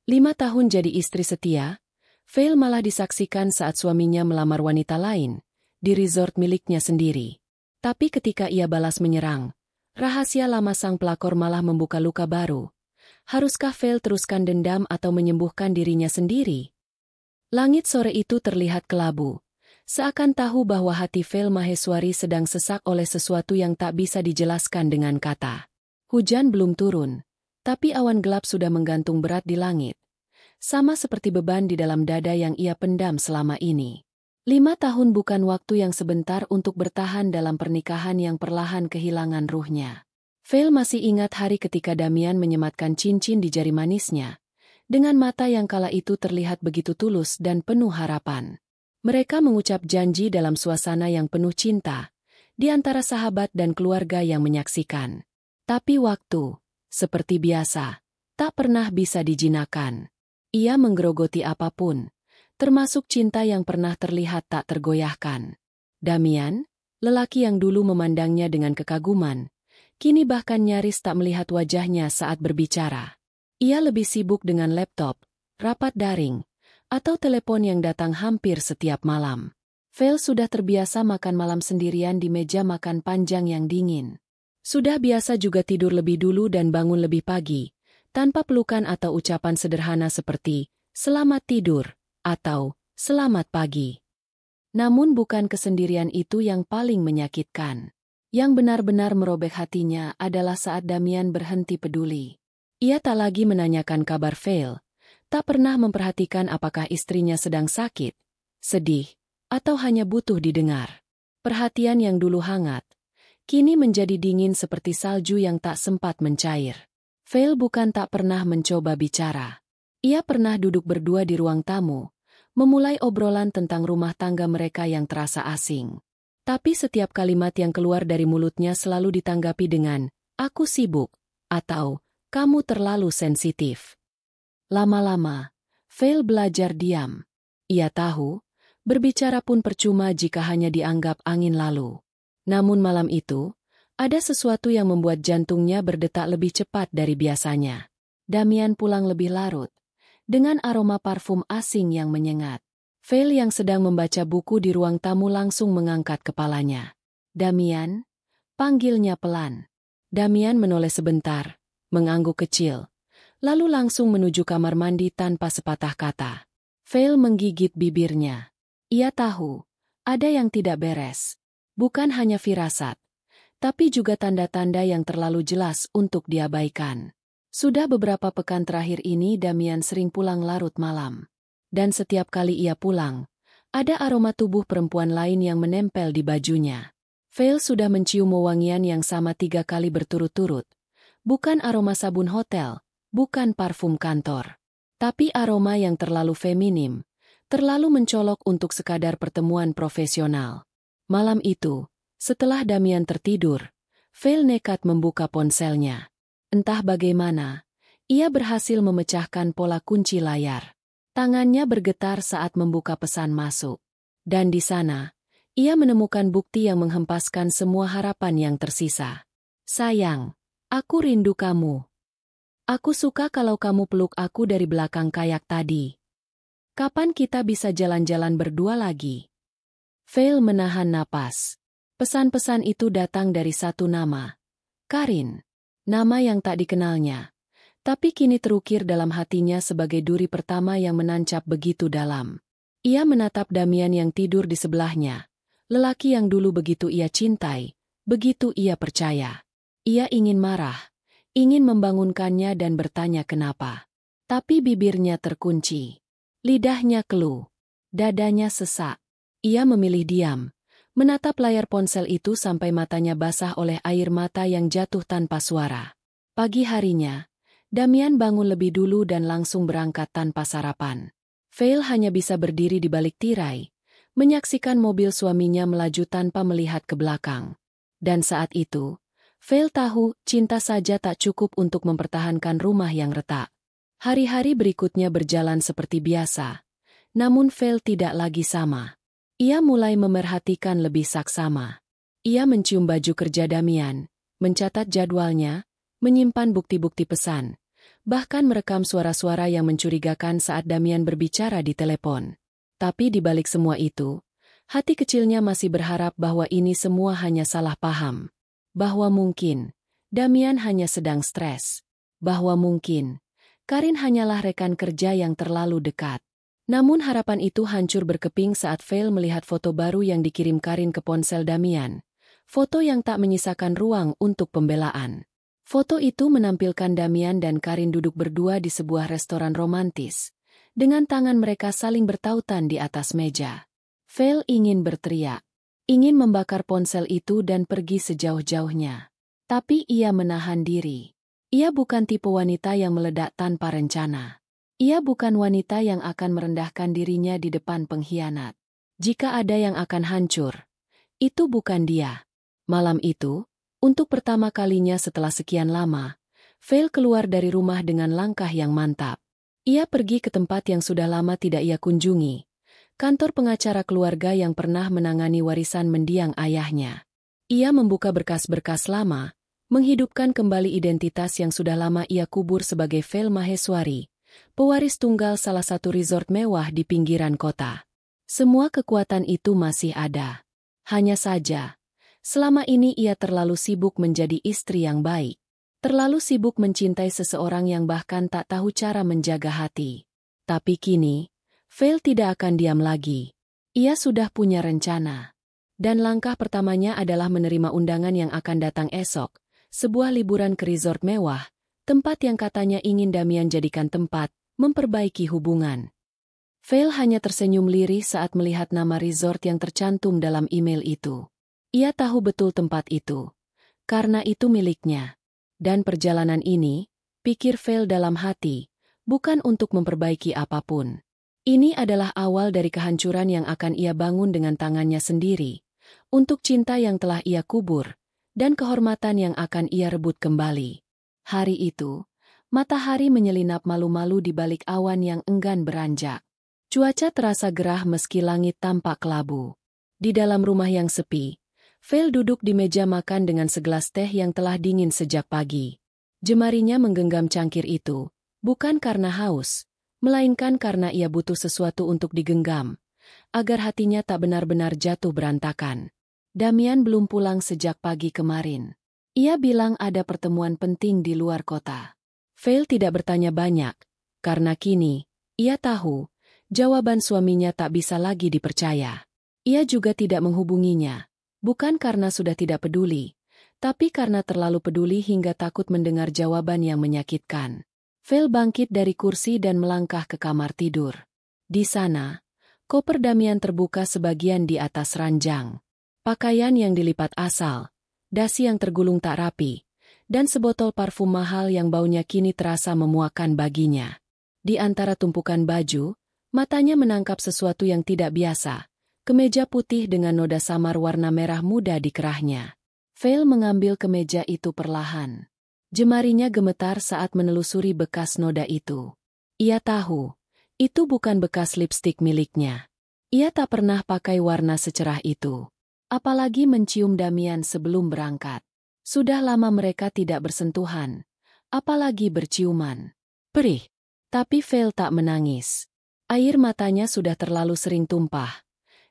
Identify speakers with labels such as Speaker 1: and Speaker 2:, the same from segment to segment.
Speaker 1: 5 tahun jadi istri setia, Fail malah disaksikan saat suaminya melamar wanita lain, di resort miliknya sendiri. Tapi ketika ia balas menyerang, rahasia lama sang pelakor malah membuka luka baru. Haruskah Fail teruskan dendam atau menyembuhkan dirinya sendiri? Langit sore itu terlihat kelabu. Seakan tahu bahwa hati Fail Maheswari sedang sesak oleh sesuatu yang tak bisa dijelaskan dengan kata. Hujan belum turun, tapi awan gelap sudah menggantung berat di langit. Sama seperti beban di dalam dada yang ia pendam selama ini. 5 tahun bukan waktu yang sebentar untuk bertahan dalam pernikahan yang perlahan kehilangan ruhnya. Fail masih ingat hari ketika Damian menyematkan cincin di jari manisnya, dengan mata yang kala itu terlihat begitu tulus dan penuh harapan. Mereka mengucap janji dalam suasana yang penuh cinta, di antara sahabat dan keluarga yang menyaksikan. Tapi waktu, seperti biasa, tak pernah bisa dijinakan. Ia menggerogoti apapun, termasuk cinta yang pernah terlihat tak tergoyahkan. Damian, lelaki yang dulu memandangnya dengan kekaguman, kini bahkan nyaris tak melihat wajahnya saat berbicara. Ia lebih sibuk dengan laptop, rapat daring, atau telepon yang datang hampir setiap malam. Fail sudah terbiasa makan malam sendirian di meja makan panjang yang dingin. Sudah biasa juga tidur lebih dulu dan bangun lebih pagi, tanpa pelukan atau ucapan sederhana seperti, "Selamat tidur," atau, "Selamat pagi." Namun bukan kesendirian itu yang paling menyakitkan. Yang benar-benar merobek hatinya adalah saat Damian berhenti peduli. Ia tak lagi menanyakan kabar Fail, tak pernah memperhatikan apakah istrinya sedang sakit, sedih, atau hanya butuh didengar. Perhatian yang dulu hangat, kini menjadi dingin seperti salju yang tak sempat mencair. Fail bukan tak pernah mencoba bicara. Ia pernah duduk berdua di ruang tamu, memulai obrolan tentang rumah tangga mereka yang terasa asing. Tapi setiap kalimat yang keluar dari mulutnya selalu ditanggapi dengan, "Aku sibuk," atau, "Kamu terlalu sensitif." Lama-lama, Fail belajar diam. Ia tahu, berbicara pun percuma jika hanya dianggap angin lalu. Namun malam itu, ada sesuatu yang membuat jantungnya berdetak lebih cepat dari biasanya. Damian pulang lebih larut, dengan aroma parfum asing yang menyengat. Fail yang sedang membaca buku di ruang tamu langsung mengangkat kepalanya. "Damian?" panggilnya pelan. Damian menoleh sebentar, mengangguk kecil, lalu langsung menuju kamar mandi tanpa sepatah kata. Fail menggigit bibirnya. Ia tahu, ada yang tidak beres. Bukan hanya firasat, tapi juga tanda-tanda yang terlalu jelas untuk diabaikan. Sudah beberapa pekan terakhir ini Damian sering pulang larut malam. Dan setiap kali ia pulang, ada aroma tubuh perempuan lain yang menempel di bajunya. Fail sudah mencium wewangian yang sama 3 kali berturut-turut. Bukan aroma sabun hotel, bukan parfum kantor. Tapi aroma yang terlalu feminim, terlalu mencolok untuk sekadar pertemuan profesional. Malam itu, setelah Damian tertidur, Fail nekat membuka ponselnya. Entah bagaimana, ia berhasil memecahkan pola kunci layar. Tangannya bergetar saat membuka pesan masuk. Dan di sana, ia menemukan bukti yang menghempaskan semua harapan yang tersisa. "Sayang, aku rindu kamu. Aku suka kalau kamu peluk aku dari belakang kayak tadi. Kapan kita bisa jalan-jalan berdua lagi?" Fail menahan napas. Pesan-pesan itu datang dari satu nama. Karin. Nama yang tak dikenalnya. Tapi kini terukir dalam hatinya sebagai duri pertama yang menancap begitu dalam. Ia menatap Damian yang tidur di sebelahnya. Lelaki yang dulu begitu ia cintai, begitu ia percaya. Ia ingin marah, ingin membangunkannya dan bertanya kenapa. Tapi bibirnya terkunci. Lidahnya keluh. Dadanya sesak. Ia memilih diam, menatap layar ponsel itu sampai matanya basah oleh air mata yang jatuh tanpa suara. Pagi harinya, Damian bangun lebih dulu dan langsung berangkat tanpa sarapan. Fail hanya bisa berdiri di balik tirai, menyaksikan mobil suaminya melaju tanpa melihat ke belakang. Dan saat itu, Fail tahu cinta saja tak cukup untuk mempertahankan rumah yang retak. Hari-hari berikutnya berjalan seperti biasa, namun Fail tidak lagi sama. Ia mulai memerhatikan lebih saksama. Ia mencium baju kerja Damian, mencatat jadwalnya, menyimpan bukti-bukti pesan, bahkan merekam suara-suara yang mencurigakan saat Damian berbicara di telepon. Tapi di balik semua itu, hati kecilnya masih berharap bahwa ini semua hanya salah paham. Bahwa mungkin Damian hanya sedang stres. Bahwa mungkin Karin hanyalah rekan kerja yang terlalu dekat. Namun harapan itu hancur berkeping saat Phil melihat foto baru yang dikirim Karin ke ponsel Damian. Foto yang tak menyisakan ruang untuk pembelaan. Foto itu menampilkan Damian dan Karin duduk berdua di sebuah restoran romantis, dengan tangan mereka saling bertautan di atas meja. Phil ingin berteriak, ingin membakar ponsel itu dan pergi sejauh-jauhnya. Tapi ia menahan diri. Ia bukan tipe wanita yang meledak tanpa rencana. Ia bukan wanita yang akan merendahkan dirinya di depan pengkhianat. Jika ada yang akan hancur, itu bukan dia. Malam itu, untuk pertama kalinya setelah sekian lama, Phil keluar dari rumah dengan langkah yang mantap. Ia pergi ke tempat yang sudah lama tidak ia kunjungi, kantor pengacara keluarga yang pernah menangani warisan mendiang ayahnya. Ia membuka berkas-berkas lama, menghidupkan kembali identitas yang sudah lama ia kubur sebagai Phil Maheswari, pewaris tunggal salah satu resort mewah di pinggiran kota. Semua kekuatan itu masih ada. Hanya saja, selama ini ia terlalu sibuk menjadi istri yang baik. Terlalu sibuk mencintai seseorang yang bahkan tak tahu cara menjaga hati. Tapi kini, Phil tidak akan diam lagi. Ia sudah punya rencana. Dan langkah pertamanya adalah menerima undangan yang akan datang esok, sebuah liburan ke resort mewah, tempat yang katanya ingin Damian jadikan tempat memperbaiki hubungan. Phil hanya tersenyum lirih saat melihat nama resort yang tercantum dalam email itu. Ia tahu betul tempat itu, karena itu miliknya. Dan perjalanan ini, pikir Phil dalam hati, bukan untuk memperbaiki apapun. Ini adalah awal dari kehancuran yang akan ia bangun dengan tangannya sendiri, untuk cinta yang telah ia kubur, dan kehormatan yang akan ia rebut kembali. Hari itu, matahari menyelinap malu-malu di balik awan yang enggan beranjak. Cuaca terasa gerah meski langit tampak kelabu. Di dalam rumah yang sepi, Phil duduk di meja makan dengan segelas teh yang telah dingin sejak pagi. Jemarinya menggenggam cangkir itu, bukan karena haus, melainkan karena ia butuh sesuatu untuk digenggam, agar hatinya tak benar-benar jatuh berantakan. Damian belum pulang sejak pagi kemarin. Ia bilang ada pertemuan penting di luar kota. Phil tidak bertanya banyak, karena kini, ia tahu, jawaban suaminya tak bisa lagi dipercaya. Ia juga tidak menghubunginya. Bukan karena sudah tidak peduli, tapi karena terlalu peduli hingga takut mendengar jawaban yang menyakitkan. Phil bangkit dari kursi dan melangkah ke kamar tidur. Di sana, koper Damian terbuka sebagian di atas ranjang. Pakaian yang dilipat asal, dasi yang tergulung tak rapi, dan sebotol parfum mahal yang baunya kini terasa memuakkan baginya. Di antara tumpukan baju, matanya menangkap sesuatu yang tidak biasa. Kemeja putih dengan noda samar warna merah muda di kerahnya. Phil mengambil kemeja itu perlahan. Jemarinya gemetar saat menelusuri bekas noda itu. Ia tahu, itu bukan bekas lipstik miliknya. Ia tak pernah pakai warna secerah itu. Apalagi mencium Damian sebelum berangkat. Sudah lama mereka tidak bersentuhan. Apalagi berciuman. Perih. Tapi Phil tak menangis. Air matanya sudah terlalu sering tumpah.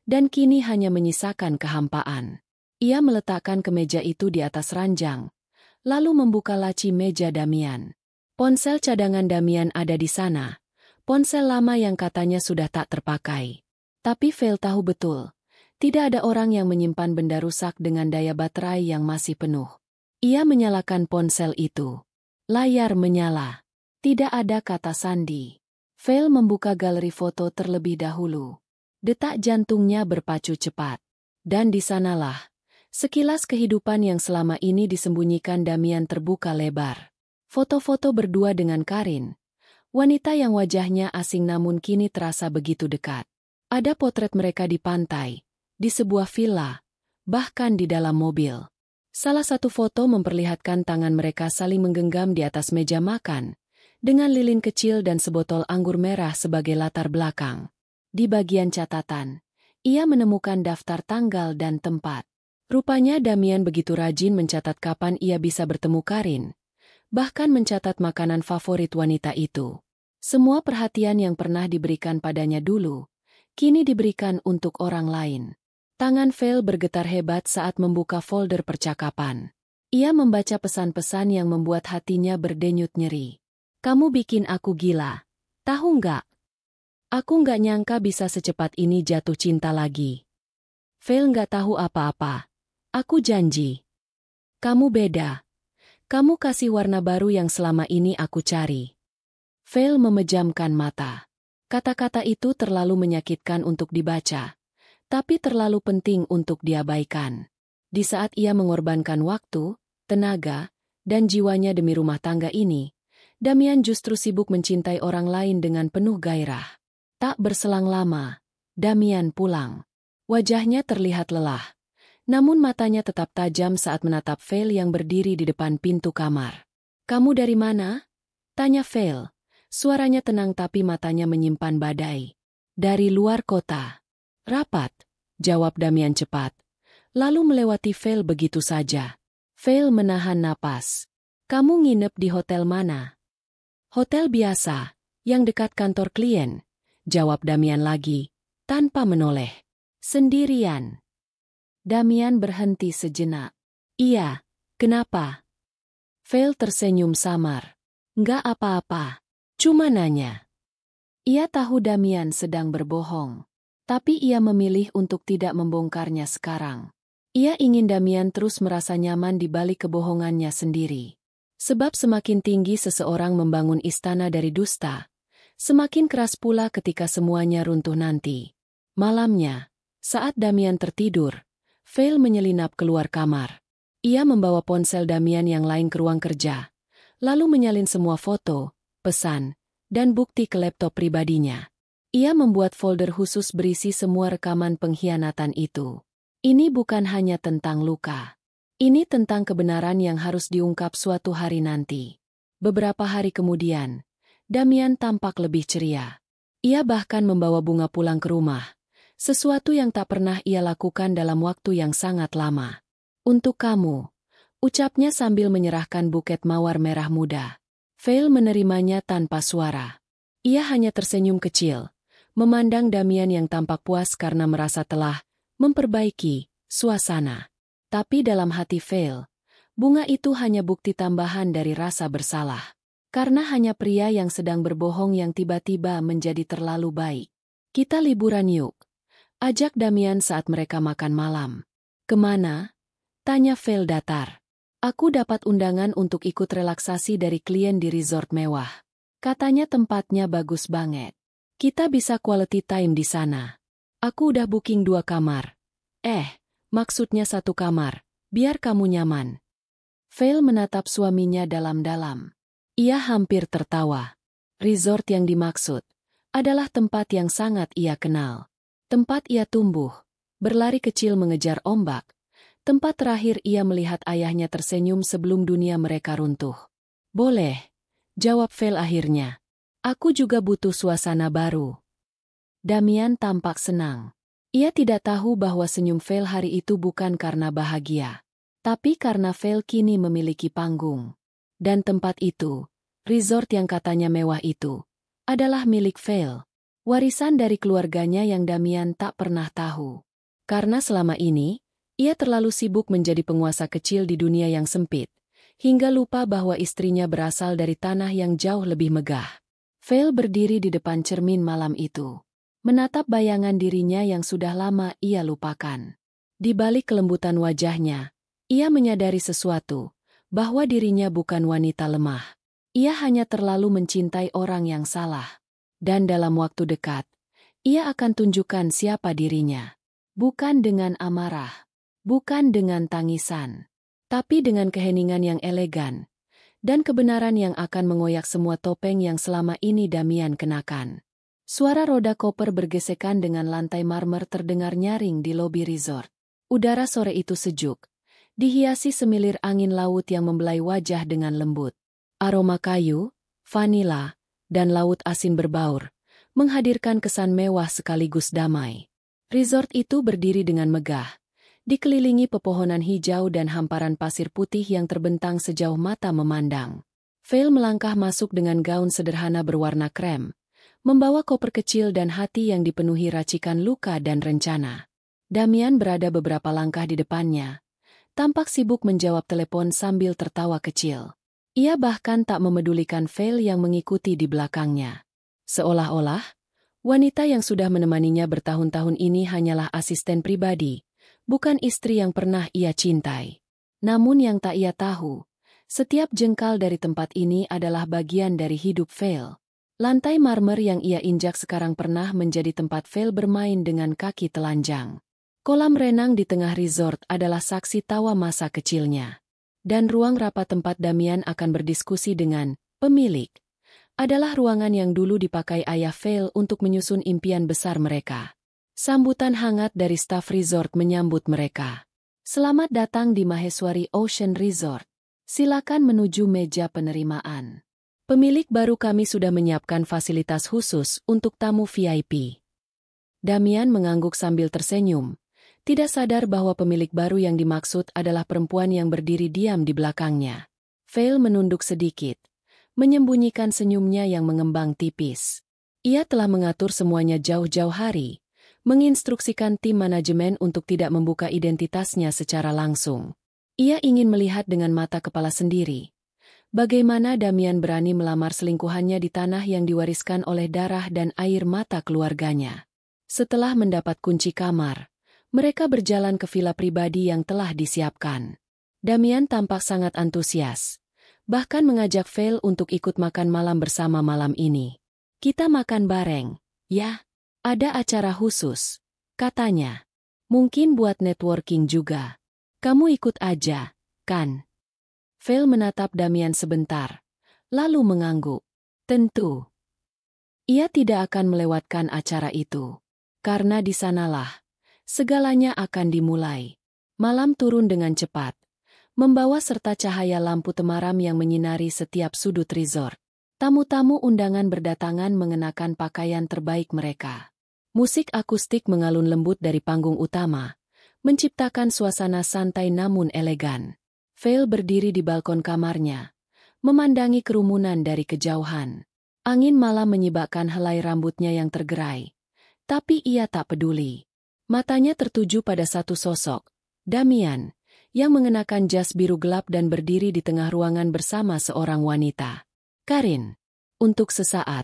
Speaker 1: Dan kini hanya menyisakan kehampaan. Ia meletakkan kemeja itu di atas ranjang, lalu membuka laci meja Damian. Ponsel cadangan Damian ada di sana, ponsel lama yang katanya sudah tak terpakai. Tapi Phil tahu betul, tidak ada orang yang menyimpan benda rusak dengan daya baterai yang masih penuh. Ia menyalakan ponsel itu. Layar menyala. Tidak ada kata sandi. Phil membuka galeri foto terlebih dahulu. Detak jantungnya berpacu cepat. Dan di sanalah, sekilas kehidupan yang selama ini disembunyikan Damian terbuka lebar. Foto-foto berdua dengan Karin, wanita yang wajahnya asing namun kini terasa begitu dekat. Ada potret mereka di pantai, di sebuah villa, bahkan di dalam mobil. Salah satu foto memperlihatkan tangan mereka saling menggenggam di atas meja makan, dengan lilin kecil dan sebotol anggur merah sebagai latar belakang. Di bagian catatan, ia menemukan daftar tanggal dan tempat. Rupanya Damian begitu rajin mencatat kapan ia bisa bertemu Karin. bahkan mencatat makanan favorit wanita itu. Semua perhatian yang pernah diberikan padanya dulu, kini diberikan untuk orang lain. Tangan Vel bergetar hebat saat membuka folder percakapan. Ia membaca pesan-pesan yang membuat hatinya berdenyut nyeri. Kamu bikin aku gila. Tahu nggak? Aku nggak nyangka bisa secepat ini jatuh cinta lagi. Vel nggak tahu apa-apa. Aku janji. Kamu beda. Kamu kasih warna baru yang selama ini aku cari. Vel memejamkan mata. Kata-kata itu terlalu menyakitkan untuk dibaca, tapi terlalu penting untuk diabaikan. Di saat ia mengorbankan waktu, tenaga, dan jiwanya demi rumah tangga ini, Damian justru sibuk mencintai orang lain dengan penuh gairah. Tak berselang lama, Damian pulang. Wajahnya terlihat lelah, namun matanya tetap tajam saat menatap Vel yang berdiri di depan pintu kamar. Kamu dari mana? Tanya Vel. Suaranya tenang tapi matanya menyimpan badai. Dari luar kota. Rapat, jawab Damian cepat. Lalu melewati Vel begitu saja. Vel menahan napas. Kamu nginep di hotel mana? Hotel biasa, yang dekat kantor klien, jawab Damian lagi, tanpa menoleh. Sendirian. Damian berhenti sejenak. Iya, kenapa? Vel tersenyum samar. Nggak apa-apa, cuma nanya. Ia tahu Damian sedang berbohong, tapi ia memilih untuk tidak membongkarnya sekarang. Ia ingin Damian terus merasa nyaman di balik kebohongannya sendiri. Sebab semakin tinggi seseorang membangun istana dari dusta, semakin keras pula ketika semuanya runtuh nanti. Malamnya, saat Damian tertidur, Vel menyelinap keluar kamar. Ia membawa ponsel Damian yang lain ke ruang kerja, lalu menyalin semua foto, pesan, dan bukti ke laptop pribadinya. Ia membuat folder khusus berisi semua rekaman pengkhianatan itu. Ini bukan hanya tentang luka. Ini tentang kebenaran yang harus diungkap suatu hari nanti. Beberapa hari kemudian, Damian tampak lebih ceria. Ia bahkan membawa bunga pulang ke rumah, sesuatu yang tak pernah ia lakukan dalam waktu yang sangat lama. Untuk kamu, ucapnya sambil menyerahkan buket mawar merah muda. Vel menerimanya tanpa suara. Ia hanya tersenyum kecil, memandang Damian yang tampak puas karena merasa telah memperbaiki suasana. Tapi dalam hati Vel, bunga itu hanya bukti tambahan dari rasa bersalah. Karena hanya pria yang sedang berbohong yang tiba-tiba menjadi terlalu baik. Kita liburan yuk, ajak Damian saat mereka makan malam. Kemana? Tanya Vel datar. Aku dapat undangan untuk ikut relaksasi dari klien di resort mewah. Katanya tempatnya bagus banget. Kita bisa quality time di sana. Aku udah booking 2 kamar. Maksudnya 1 kamar, biar kamu nyaman. Vel menatap suaminya dalam-dalam. Ia hampir tertawa. Resort yang dimaksud adalah tempat yang sangat ia kenal. Tempat ia tumbuh, berlari kecil mengejar ombak. Tempat terakhir ia melihat ayahnya tersenyum sebelum dunia mereka runtuh. Boleh, jawab Vel akhirnya. Aku juga butuh suasana baru. Damian tampak senang. Ia tidak tahu bahwa senyum Vel hari itu bukan karena bahagia, tapi karena Vel kini memiliki panggung. Dan tempat itu, resort yang katanya mewah itu, adalah milik Vel. Warisan dari keluarganya yang Damian tak pernah tahu. Karena selama ini, ia terlalu sibuk menjadi penguasa kecil di dunia yang sempit, hingga lupa bahwa istrinya berasal dari tanah yang jauh lebih megah. Vel berdiri di depan cermin malam itu, menatap bayangan dirinya yang sudah lama ia lupakan. Di balik kelembutan wajahnya, ia menyadari sesuatu, bahwa dirinya bukan wanita lemah. Ia hanya terlalu mencintai orang yang salah. Dan dalam waktu dekat, ia akan tunjukkan siapa dirinya. Bukan dengan amarah, bukan dengan tangisan, tapi dengan keheningan yang elegan, dan kebenaran yang akan mengoyak semua topeng yang selama ini Damian kenakan. Suara roda koper bergesekan dengan lantai marmer terdengar nyaring di lobi resort. Udara sore itu sejuk, dihiasi semilir angin laut yang membelai wajah dengan lembut. Aroma kayu, vanila, dan laut asin berbaur, menghadirkan kesan mewah sekaligus damai. Resort itu berdiri dengan megah, dikelilingi pepohonan hijau dan hamparan pasir putih yang terbentang sejauh mata memandang. Vale melangkah masuk dengan gaun sederhana berwarna krem, membawa koper kecil dan hati yang dipenuhi racikan luka dan rencana. Damian berada beberapa langkah di depannya, tampak sibuk menjawab telepon sambil tertawa kecil. Ia bahkan tak memedulikan Vale yang mengikuti di belakangnya. Seolah-olah, wanita yang sudah menemaninya bertahun-tahun ini hanyalah asisten pribadi, bukan istri yang pernah ia cintai. Namun yang tak ia tahu, setiap jengkal dari tempat ini adalah bagian dari hidup Vale. Lantai marmer yang ia injak sekarang pernah menjadi tempat Vale bermain dengan kaki telanjang. Kolam renang di tengah resort adalah saksi tawa masa kecilnya. Dan ruang rapat tempat Damian akan berdiskusi dengan pemilik adalah ruangan yang dulu dipakai ayah Vale untuk menyusun impian besar mereka. Sambutan hangat dari staf resort menyambut mereka. Selamat datang di Maheswari Ocean Resort. Silakan menuju meja penerimaan. Pemilik baru kami sudah menyiapkan fasilitas khusus untuk tamu VIP. Damian mengangguk sambil tersenyum, tidak sadar bahwa pemilik baru yang dimaksud adalah perempuan yang berdiri diam di belakangnya. Vale menunduk sedikit, menyembunyikan senyumnya yang mengembang tipis. Ia telah mengatur semuanya jauh-jauh hari, menginstruksikan tim manajemen untuk tidak membuka identitasnya secara langsung. Ia ingin melihat dengan mata kepala sendiri bagaimana Damian berani melamar selingkuhannya di tanah yang diwariskan oleh darah dan air mata keluarganya. Setelah mendapat kunci kamar, mereka berjalan ke villa pribadi yang telah disiapkan. Damian tampak sangat antusias, bahkan mengajak Vale untuk ikut makan malam bersama malam ini. Kita makan bareng, ya? Ada acara khusus, katanya. Mungkin buat networking juga. Kamu ikut aja, kan? Vale menatap Damian sebentar, lalu mengangguk. Tentu. Ia tidak akan melewatkan acara itu, karena di sanalah segalanya akan dimulai. Malam turun dengan cepat, membawa serta cahaya lampu temaram yang menyinari setiap sudut resort. Tamu-tamu undangan berdatangan mengenakan pakaian terbaik mereka. Musik akustik mengalun lembut dari panggung utama, menciptakan suasana santai namun elegan. Vale berdiri di balkon kamarnya, memandangi kerumunan dari kejauhan. Angin malam menyibakkan helai rambutnya yang tergerai. Tapi ia tak peduli. Matanya tertuju pada satu sosok, Damian, yang mengenakan jas biru gelap dan berdiri di tengah ruangan bersama seorang wanita. Karin. Untuk sesaat,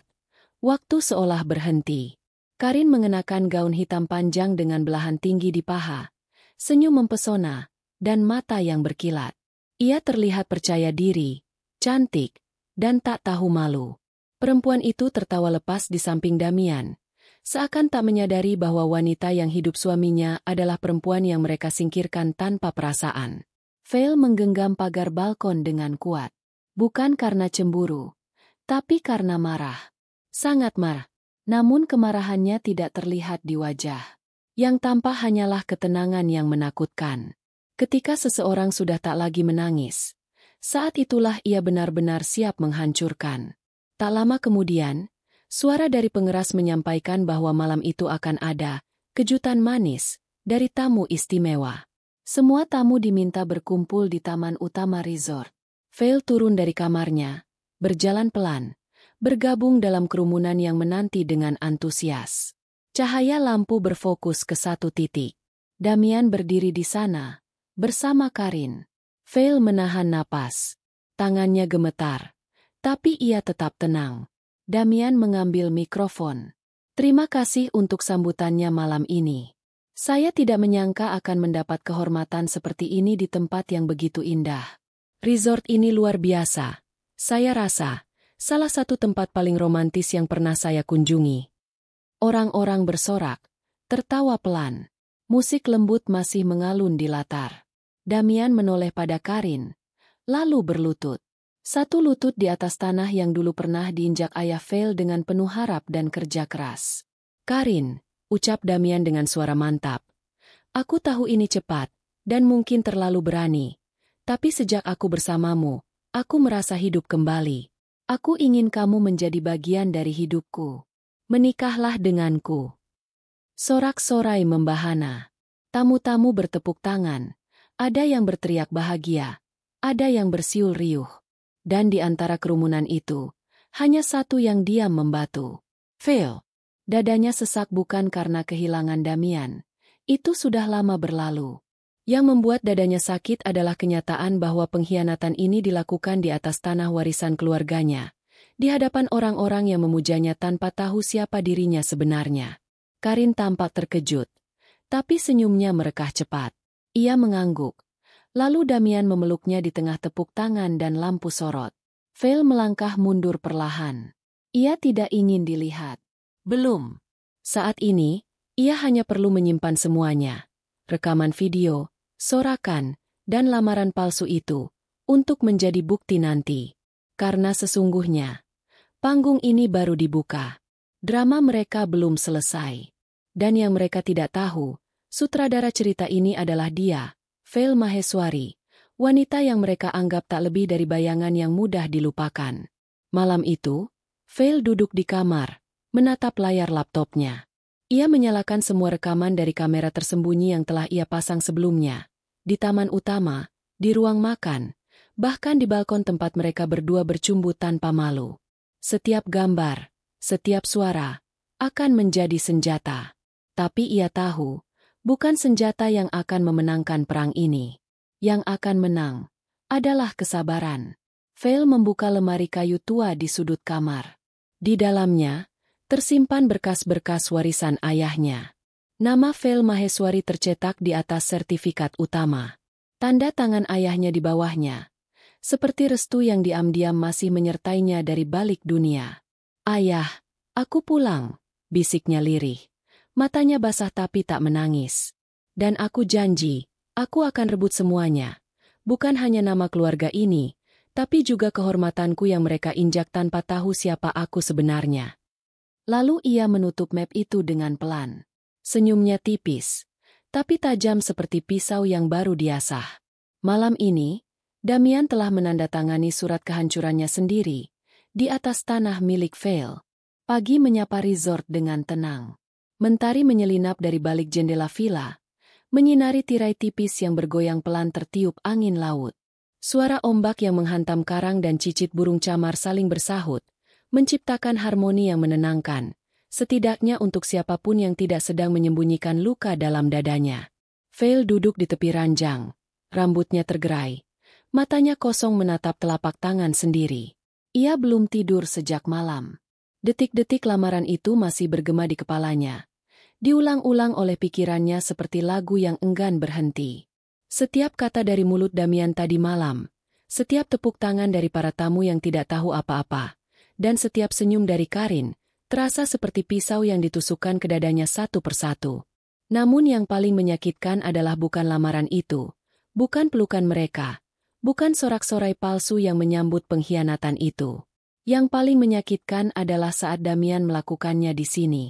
Speaker 1: waktu seolah berhenti. Karin mengenakan gaun hitam panjang dengan belahan tinggi di paha, senyum mempesona, dan mata yang berkilat. Ia terlihat percaya diri, cantik, dan tak tahu malu. Perempuan itu tertawa lepas di samping Damian, seakan tak menyadari bahwa wanita yang hidup suaminya adalah perempuan yang mereka singkirkan tanpa perasaan. Vale menggenggam pagar balkon dengan kuat. Bukan karena cemburu, tapi karena marah. Sangat marah. Namun kemarahannya tidak terlihat di wajah. Yang tampak hanyalah ketenangan yang menakutkan. Ketika seseorang sudah tak lagi menangis, saat itulah ia benar-benar siap menghancurkan. Tak lama kemudian, suara dari pengeras menyampaikan bahwa malam itu akan ada kejutan manis dari tamu istimewa. Semua tamu diminta berkumpul di taman utama resort. Vale turun dari kamarnya, berjalan pelan, bergabung dalam kerumunan yang menanti dengan antusias. Cahaya lampu berfokus ke satu titik. Damian berdiri di sana, bersama Karin. Vale menahan napas. Tangannya gemetar. Tapi ia tetap tenang. Damian mengambil mikrofon. Terima kasih untuk sambutannya malam ini. Saya tidak menyangka akan mendapat kehormatan seperti ini di tempat yang begitu indah. Resort ini luar biasa. Saya rasa salah satu tempat paling romantis yang pernah saya kunjungi. Orang-orang bersorak, tertawa pelan. Musik lembut masih mengalun di latar. Damian menoleh pada Karin, lalu berlutut. Satu lutut di atas tanah yang dulu pernah diinjak ayah Vale dengan penuh harap dan kerja keras. Karin, ucap Damian dengan suara mantap. Aku tahu ini cepat, dan mungkin terlalu berani. Tapi sejak aku bersamamu, aku merasa hidup kembali. Aku ingin kamu menjadi bagian dari hidupku. Menikahlah denganku. Sorak-sorai membahana. Tamu-tamu bertepuk tangan. Ada yang berteriak bahagia. Ada yang bersiul riuh. Dan di antara kerumunan itu, hanya satu yang diam membatu. Phil. Dadanya sesak bukan karena kehilangan Damian. Itu sudah lama berlalu. Yang membuat dadanya sakit adalah kenyataan bahwa pengkhianatan ini dilakukan di atas tanah warisan keluarganya, di hadapan orang-orang yang memujanya tanpa tahu siapa dirinya sebenarnya. Karin tampak terkejut, tapi senyumnya merekah cepat. Ia mengangguk. Lalu Damian memeluknya di tengah tepuk tangan dan lampu sorot. Phil melangkah mundur perlahan. Ia tidak ingin dilihat. Belum. Saat ini, ia hanya perlu menyimpan semuanya. Rekaman video, sorakan, dan lamaran palsu itu, untuk menjadi bukti nanti. Karena sesungguhnya, panggung ini baru dibuka. Drama mereka belum selesai. Dan yang mereka tidak tahu, sutradara cerita ini adalah dia, Phil Maheswari, wanita yang mereka anggap tak lebih dari bayangan yang mudah dilupakan. Malam itu, Phil duduk di kamar, menatap layar laptopnya. Ia menyalakan semua rekaman dari kamera tersembunyi yang telah ia pasang sebelumnya. Di taman utama, di ruang makan, bahkan di balkon tempat mereka berdua bercumbu tanpa malu. Setiap gambar, setiap suara, akan menjadi senjata. Tapi ia tahu, bukan senjata yang akan memenangkan perang ini. Yang akan menang adalah kesabaran. Phil membuka lemari kayu tua di sudut kamar. Di dalamnya, tersimpan berkas-berkas warisan ayahnya. Nama Phil Maheswari tercetak di atas sertifikat utama. Tanda tangan ayahnya di bawahnya. Seperti restu yang diam-diam masih menyertainya dari balik dunia. "Ayah, aku pulang," bisiknya lirih. Matanya basah tapi tak menangis. "Dan aku janji, aku akan rebut semuanya. Bukan hanya nama keluarga ini, tapi juga kehormatanku yang mereka injak tanpa tahu siapa aku sebenarnya." Lalu ia menutup map itu dengan pelan. Senyumnya tipis, tapi tajam seperti pisau yang baru diasah. Malam ini, Damian telah menandatangani surat kehancurannya sendiri, di atas tanah milik Phil. Pagi menyapa resort dengan tenang. Mentari menyelinap dari balik jendela villa, menyinari tirai tipis yang bergoyang pelan tertiup angin laut. Suara ombak yang menghantam karang dan cicit burung camar saling bersahut, menciptakan harmoni yang menenangkan, setidaknya untuk siapapun yang tidak sedang menyembunyikan luka dalam dadanya. Phil duduk di tepi ranjang, rambutnya tergerai, matanya kosong menatap telapak tangan sendiri. Ia belum tidur sejak malam. Detik-detik lamaran itu masih bergema di kepalanya, diulang-ulang oleh pikirannya seperti lagu yang enggan berhenti. Setiap kata dari mulut Damian tadi malam, setiap tepuk tangan dari para tamu yang tidak tahu apa-apa, dan setiap senyum dari Karin, terasa seperti pisau yang ditusukkan ke dadanya satu persatu. Namun yang paling menyakitkan adalah bukan lamaran itu, bukan pelukan mereka, bukan sorak-sorai palsu yang menyambut pengkhianatan itu. Yang paling menyakitkan adalah saat Damian melakukannya di sini.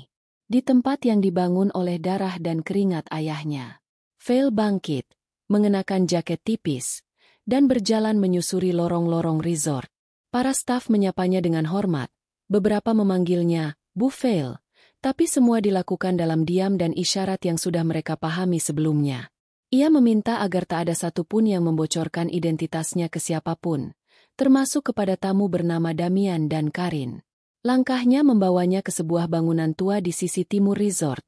Speaker 1: Di tempat yang dibangun oleh darah dan keringat ayahnya. Phil bangkit, mengenakan jaket tipis, dan berjalan menyusuri lorong-lorong resort. Para staf menyapanya dengan hormat, beberapa memanggilnya, "Bu Phil," tapi semua dilakukan dalam diam dan isyarat yang sudah mereka pahami sebelumnya. Ia meminta agar tak ada satupun yang membocorkan identitasnya ke siapapun, termasuk kepada tamu bernama Damian dan Karin. Langkahnya membawanya ke sebuah bangunan tua di sisi timur resort,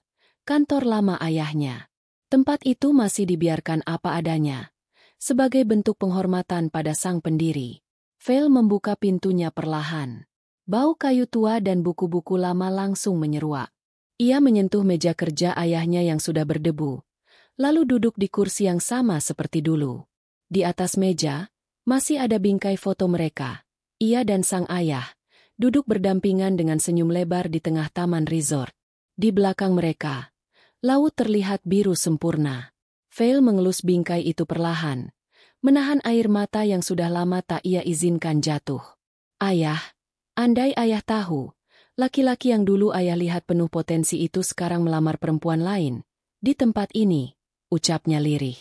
Speaker 1: kantor lama ayahnya. Tempat itu masih dibiarkan apa adanya, sebagai bentuk penghormatan pada sang pendiri. Phil membuka pintunya perlahan. Bau kayu tua dan buku-buku lama langsung menyeruak. Ia menyentuh meja kerja ayahnya yang sudah berdebu, lalu duduk di kursi yang sama seperti dulu. Di atas meja, masih ada bingkai foto mereka. Ia dan sang ayah, duduk berdampingan dengan senyum lebar di tengah taman resort. Di belakang mereka, laut terlihat biru sempurna. Phil mengelus bingkai itu perlahan, menahan air mata yang sudah lama tak ia izinkan jatuh. "Ayah, andai ayah tahu, laki-laki yang dulu ayah lihat penuh potensi itu sekarang melamar perempuan lain, di tempat ini," ucapnya lirih.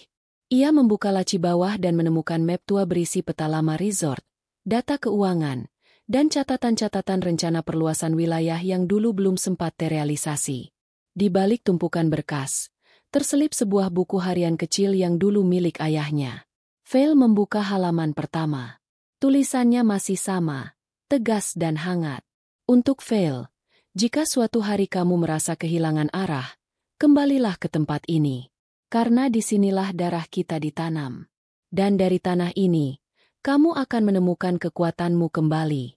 Speaker 1: Ia membuka laci bawah dan menemukan map tua berisi peta lama resort, data keuangan, dan catatan-catatan rencana perluasan wilayah yang dulu belum sempat terrealisasi. Di balik tumpukan berkas, terselip sebuah buku harian kecil yang dulu milik ayahnya. Phil membuka halaman pertama. Tulisannya masih sama, tegas dan hangat. Untuk Fail, jika suatu hari kamu merasa kehilangan arah, kembalilah ke tempat ini. Karena disinilah darah kita ditanam. Dan dari tanah ini, kamu akan menemukan kekuatanmu kembali.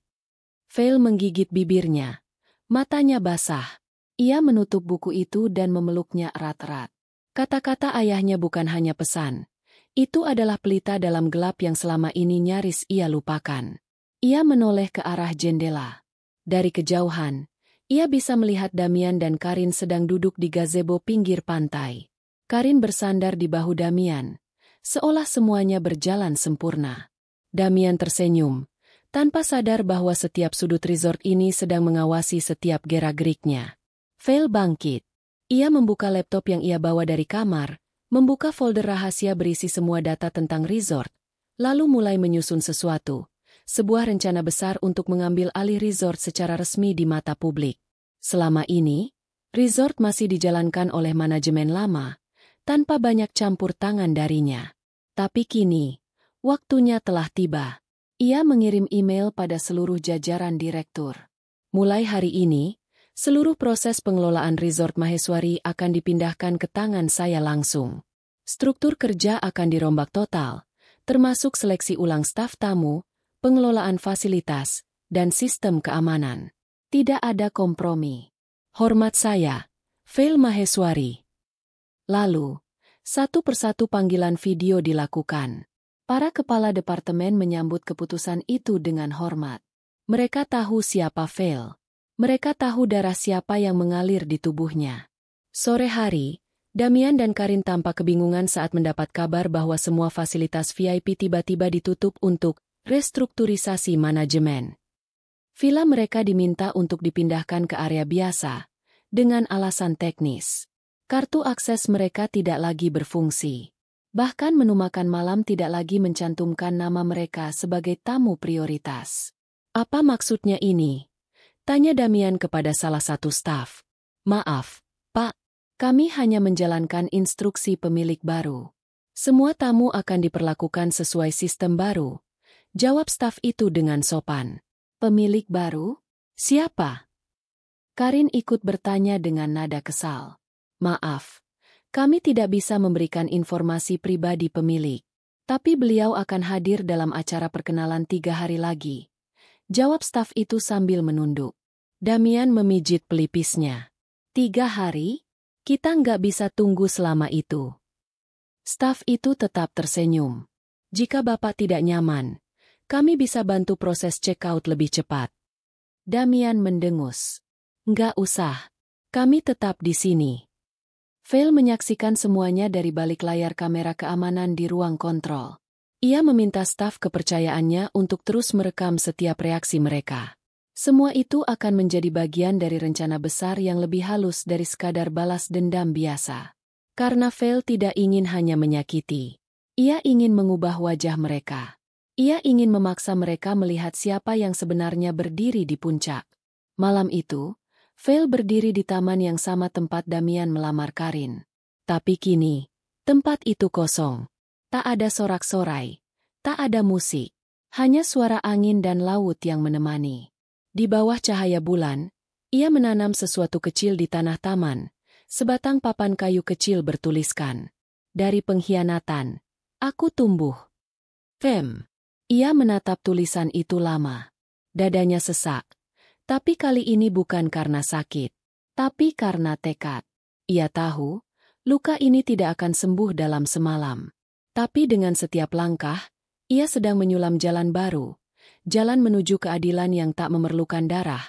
Speaker 1: Fail menggigit bibirnya. Matanya basah. Ia menutup buku itu dan memeluknya erat-erat. Kata-kata ayahnya bukan hanya pesan. Itu adalah pelita dalam gelap yang selama ini nyaris ia lupakan. Ia menoleh ke arah jendela. Dari kejauhan, ia bisa melihat Damian dan Karin sedang duduk di gazebo pinggir pantai. Karin bersandar di bahu Damian, seolah semuanya berjalan sempurna. Damian tersenyum, tanpa sadar bahwa setiap sudut resort ini sedang mengawasi setiap gerak-geriknya. Fail bangkit. Ia membuka laptop yang ia bawa dari kamar, membuka folder rahasia berisi semua data tentang resort, lalu mulai menyusun sesuatu, sebuah rencana besar untuk mengambil alih resort secara resmi di mata publik. Selama ini, resort masih dijalankan oleh manajemen lama, tanpa banyak campur tangan darinya. Tapi kini, waktunya telah tiba. Ia mengirim email pada seluruh jajaran direktur. Mulai hari ini, seluruh proses pengelolaan resort Maheswari akan dipindahkan ke tangan saya langsung. Struktur kerja akan dirombak total, termasuk seleksi ulang staf tamu, pengelolaan fasilitas, dan sistem keamanan. Tidak ada kompromi. Hormat saya, Fail Maheswari. Lalu, satu persatu panggilan video dilakukan. Para kepala departemen menyambut keputusan itu dengan hormat. Mereka tahu siapa Fail. Mereka tahu darah siapa yang mengalir di tubuhnya. Sore hari, Damian dan Karin tampak kebingungan saat mendapat kabar bahwa semua fasilitas VIP tiba-tiba ditutup untuk restrukturisasi manajemen. Villa mereka diminta untuk dipindahkan ke area biasa, dengan alasan teknis. Kartu akses mereka tidak lagi berfungsi. Bahkan menu makan malam tidak lagi mencantumkan nama mereka sebagai tamu prioritas. Apa maksudnya ini? Tanya Damian kepada salah satu staf. Maaf, Pak, kami hanya menjalankan instruksi pemilik baru. Semua tamu akan diperlakukan sesuai sistem baru. Jawab staf itu dengan sopan. Pemilik baru? Siapa? Karin ikut bertanya dengan nada kesal. Maaf, kami tidak bisa memberikan informasi pribadi pemilik. Tapi beliau akan hadir dalam acara perkenalan 3 hari lagi. Jawab staf itu sambil menunduk. Damian memijit pelipisnya. 3 hari? Kita nggak bisa tunggu selama itu. Staf itu tetap tersenyum. Jika Bapak tidak nyaman, kami bisa bantu proses check-out lebih cepat. Damian mendengus. Nggak usah. Kami tetap di sini. Fail menyaksikan semuanya dari balik layar kamera keamanan di ruang kontrol. Ia meminta staf kepercayaannya untuk terus merekam setiap reaksi mereka. Semua itu akan menjadi bagian dari rencana besar yang lebih halus dari sekadar balas dendam biasa. Karena Fail tidak ingin hanya menyakiti. Ia ingin mengubah wajah mereka. Ia ingin memaksa mereka melihat siapa yang sebenarnya berdiri di puncak. Malam itu, Fail berdiri di taman yang sama tempat Damian melamar Karin. Tapi kini, tempat itu kosong. Tak ada sorak-sorai, tak ada musik, hanya suara angin dan laut yang menemani. Di bawah cahaya bulan, ia menanam sesuatu kecil di tanah taman, sebatang papan kayu kecil bertuliskan. Dari pengkhianatan, aku tumbuh. Fem. Ia menatap tulisan itu lama. Dadanya sesak. Tapi kali ini bukan karena sakit, tapi karena tekad. Ia tahu, luka ini tidak akan sembuh dalam semalam. Tapi dengan setiap langkah, ia sedang menyulam jalan baru, jalan menuju keadilan yang tak memerlukan darah,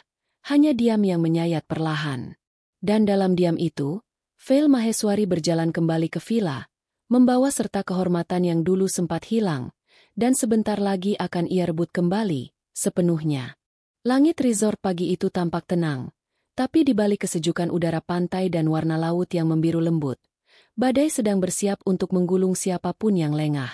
Speaker 1: hanya diam yang menyayat perlahan. Dan dalam diam itu, Fail Maheswari berjalan kembali ke villa, membawa serta kehormatan yang dulu sempat hilang, dan sebentar lagi akan ia rebut kembali, sepenuhnya. Langit resort pagi itu tampak tenang, tapi di balik kesejukan udara pantai dan warna laut yang membiru lembut, badai sedang bersiap untuk menggulung siapapun yang lengah.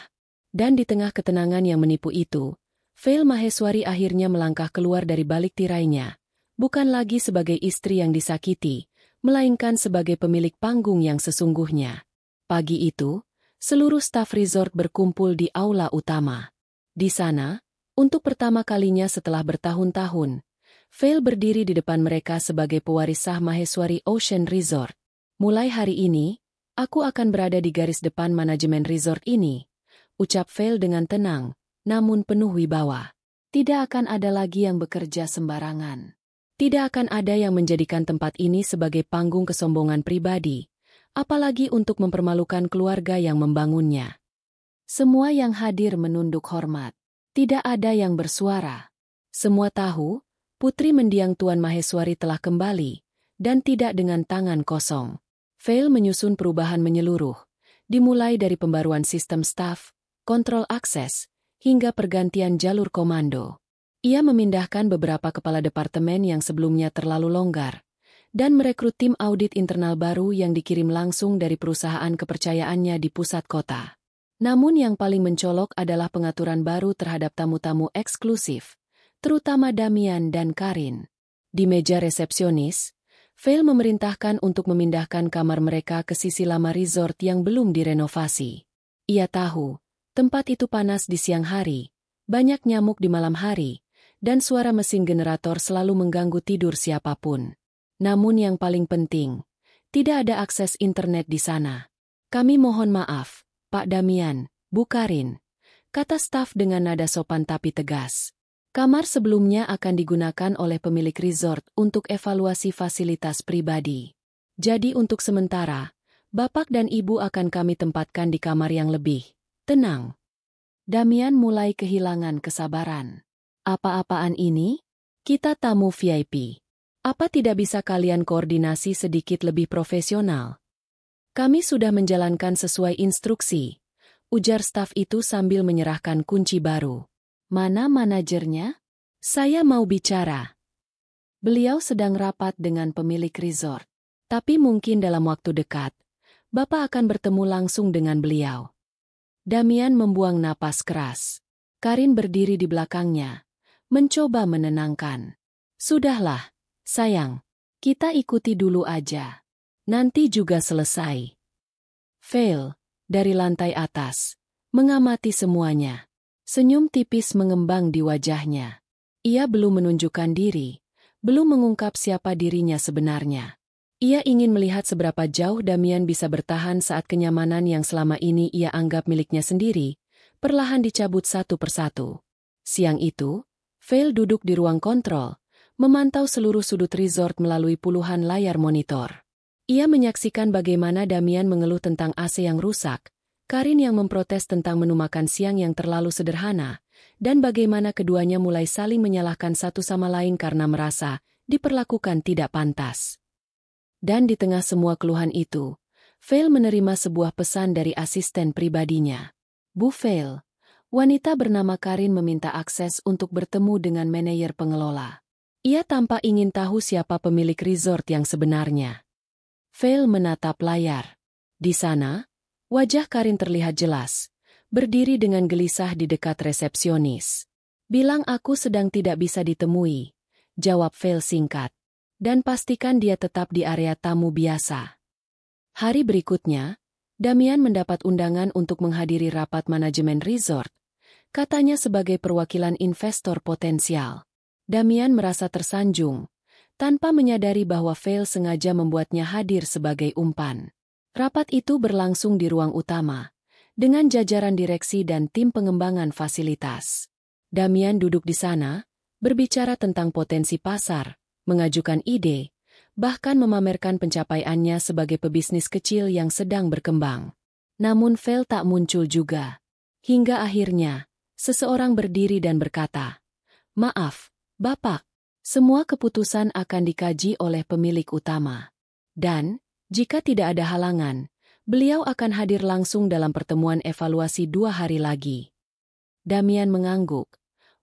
Speaker 1: Dan di tengah ketenangan yang menipu itu, Fail Maheswari akhirnya melangkah keluar dari balik tirainya, bukan lagi sebagai istri yang disakiti, melainkan sebagai pemilik panggung yang sesungguhnya. Pagi itu, seluruh staf resort berkumpul di aula utama. Di sana, Untuk pertama kalinya setelah bertahun-tahun, Vale berdiri di depan mereka sebagai pewaris sah Maheswari Ocean Resort. Mulai hari ini, aku akan berada di garis depan manajemen resort ini, ucap Vale dengan tenang, namun penuh wibawa. Tidak akan ada lagi yang bekerja sembarangan. Tidak akan ada yang menjadikan tempat ini sebagai panggung kesombongan pribadi, apalagi untuk mempermalukan keluarga yang membangunnya. Semua yang hadir menunduk hormat. Tidak ada yang bersuara. Semua tahu, Putri Mendiang Tuan Maheswari telah kembali, dan tidak dengan tangan kosong. Vale menyusun perubahan menyeluruh, dimulai dari pembaruan sistem staf, kontrol akses, hingga pergantian jalur komando. Ia memindahkan beberapa kepala departemen yang sebelumnya terlalu longgar, dan merekrut tim audit internal baru yang dikirim langsung dari perusahaan kepercayaannya di pusat kota. Namun yang paling mencolok adalah pengaturan baru terhadap tamu-tamu eksklusif, terutama Damian dan Karin. Di meja resepsionis, Vale memerintahkan untuk memindahkan kamar mereka ke sisi lama resort yang belum direnovasi. Ia tahu, tempat itu panas di siang hari, banyak nyamuk di malam hari, dan suara mesin generator selalu mengganggu tidur siapapun. Namun yang paling penting, tidak ada akses internet di sana. Kami mohon maaf, Pak Damian, Bu Karin, kata staf dengan nada sopan tapi tegas. Kamar sebelumnya akan digunakan oleh pemilik resort untuk evaluasi fasilitas pribadi. Jadi untuk sementara, Bapak dan Ibu akan kami tempatkan di kamar yang lebih tenang. Damian mulai kehilangan kesabaran. Apa-apaan ini? Kita tamu VIP. Apa tidak bisa kalian koordinasi sedikit lebih profesional? Kami sudah menjalankan sesuai instruksi, ujar staf itu sambil menyerahkan kunci baru. Mana manajernya? Saya mau bicara. Beliau sedang rapat dengan pemilik resort. Tapi mungkin dalam waktu dekat, Bapak akan bertemu langsung dengan beliau. Damian membuang napas keras. Karin berdiri di belakangnya, mencoba menenangkan. Sudahlah, sayang, kita ikuti dulu aja. Nanti juga selesai. Vale, dari lantai atas, mengamati semuanya. Senyum tipis mengembang di wajahnya. Ia belum menunjukkan diri, belum mengungkap siapa dirinya sebenarnya. Ia ingin melihat seberapa jauh Damian bisa bertahan saat kenyamanan yang selama ini ia anggap miliknya sendiri, perlahan dicabut satu persatu. Siang itu, Vale duduk di ruang kontrol, memantau seluruh sudut resort melalui puluhan layar monitor. Ia menyaksikan bagaimana Damian mengeluh tentang AC yang rusak, Karin yang memprotes tentang menu makan siang yang terlalu sederhana, dan bagaimana keduanya mulai saling menyalahkan satu sama lain karena merasa diperlakukan tidak pantas. Dan di tengah semua keluhan itu, Vale menerima sebuah pesan dari asisten pribadinya. Bu Vale, wanita bernama Karin meminta akses untuk bertemu dengan manajer pengelola. Ia tampak ingin tahu siapa pemilik resort yang sebenarnya. Vale menatap layar. Di sana, wajah Karin terlihat jelas, berdiri dengan gelisah di dekat resepsionis. Bilang aku sedang tidak bisa ditemui, jawab Vale singkat. Dan pastikan dia tetap di area tamu biasa. Hari berikutnya, Damian mendapat undangan untuk menghadiri rapat manajemen resort, katanya sebagai perwakilan investor potensial. Damian merasa tersanjung, tanpa menyadari bahwa Vale sengaja membuatnya hadir sebagai umpan. Rapat itu berlangsung di ruang utama, dengan jajaran direksi dan tim pengembangan fasilitas. Damian duduk di sana, berbicara tentang potensi pasar, mengajukan ide, bahkan memamerkan pencapaiannya sebagai pebisnis kecil yang sedang berkembang. Namun Vale tak muncul juga. Hingga akhirnya, seseorang berdiri dan berkata, "Maaf, Bapak. Semua keputusan akan dikaji oleh pemilik utama. Dan, jika tidak ada halangan, beliau akan hadir langsung dalam pertemuan evaluasi 2 hari lagi." Damian mengangguk,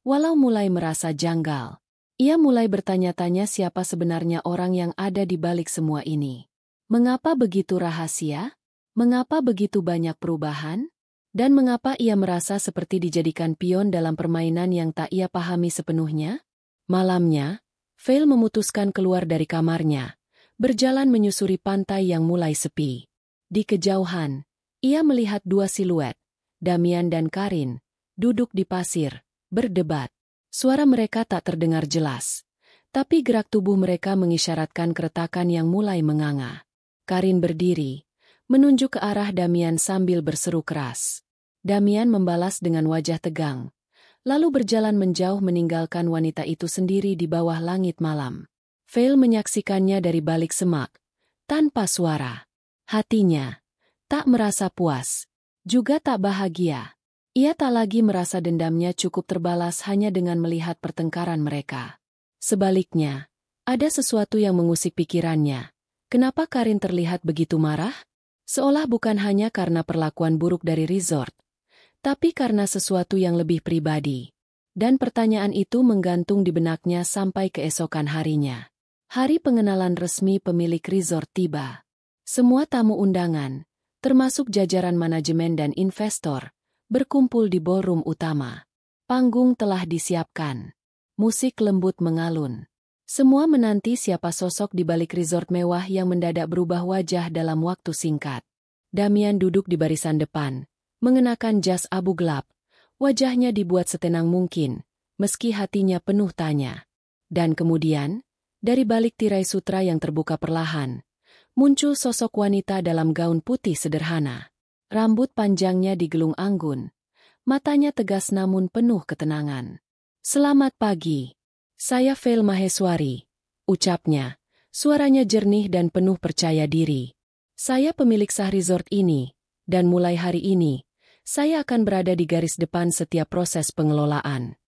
Speaker 1: walau mulai merasa janggal. Ia mulai bertanya-tanya siapa sebenarnya orang yang ada di balik semua ini. Mengapa begitu rahasia? Mengapa begitu banyak perubahan? Dan mengapa ia merasa seperti dijadikan pion dalam permainan yang tak ia pahami sepenuhnya? Malamnya, Vale memutuskan keluar dari kamarnya, berjalan menyusuri pantai yang mulai sepi. Di kejauhan, ia melihat 2 siluet, Damian dan Karin, duduk di pasir, berdebat. Suara mereka tak terdengar jelas. Tapi gerak tubuh mereka mengisyaratkan keretakan yang mulai menganga. Karin berdiri, menunjuk ke arah Damian sambil berseru keras. Damian membalas dengan wajah tegang, lalu berjalan menjauh meninggalkan wanita itu sendiri di bawah langit malam. Vale menyaksikannya dari balik semak, tanpa suara. Hatinya tak merasa puas, juga tak bahagia. Ia tak lagi merasa dendamnya cukup terbalas hanya dengan melihat pertengkaran mereka. Sebaliknya, ada sesuatu yang mengusik pikirannya. Kenapa Karin terlihat begitu marah? Seolah bukan hanya karena perlakuan buruk dari resort, tapi karena sesuatu yang lebih pribadi. Dan pertanyaan itu menggantung di benaknya sampai keesokan harinya. Hari pengenalan resmi pemilik resort tiba. Semua tamu undangan, termasuk jajaran manajemen dan investor, berkumpul di ballroom utama. Panggung telah disiapkan. Musik lembut mengalun. Semua menanti siapa sosok di balik resort mewah yang mendadak berubah wajah dalam waktu singkat. Damian duduk di barisan depan, mengenakan jas abu gelap. Wajahnya dibuat setenang mungkin, meski hatinya penuh tanya. Dan kemudian, dari balik tirai sutra yang terbuka perlahan, muncul sosok wanita dalam gaun putih sederhana. Rambut panjangnya digelung anggun. Matanya tegas namun penuh ketenangan. "Selamat pagi. Saya Vale Maheswari," ucapnya. Suaranya jernih dan penuh percaya diri. "Saya pemilik sah resort ini, dan mulai hari ini, saya akan berada di garis depan setiap proses pengelolaan."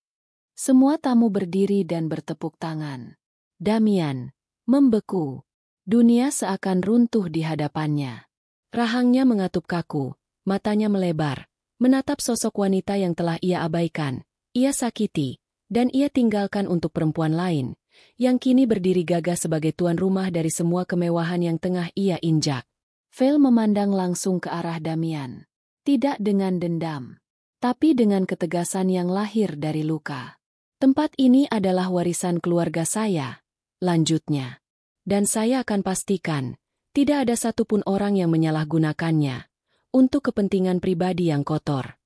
Speaker 1: Semua tamu berdiri dan bertepuk tangan. Damian membeku. Dunia seakan runtuh di hadapannya. Rahangnya mengatup kaku, matanya melebar, menatap sosok wanita yang telah ia abaikan, ia sakiti, dan ia tinggalkan untuk perempuan lain, yang kini berdiri gagah sebagai tuan rumah dari semua kemewahan yang tengah ia injak. Vale memandang langsung ke arah Damian. Tidak dengan dendam, tapi dengan ketegasan yang lahir dari luka. "Tempat ini adalah warisan keluarga saya," lanjutnya. "Dan saya akan pastikan, tidak ada satupun orang yang menyalahgunakannya untuk kepentingan pribadi yang kotor."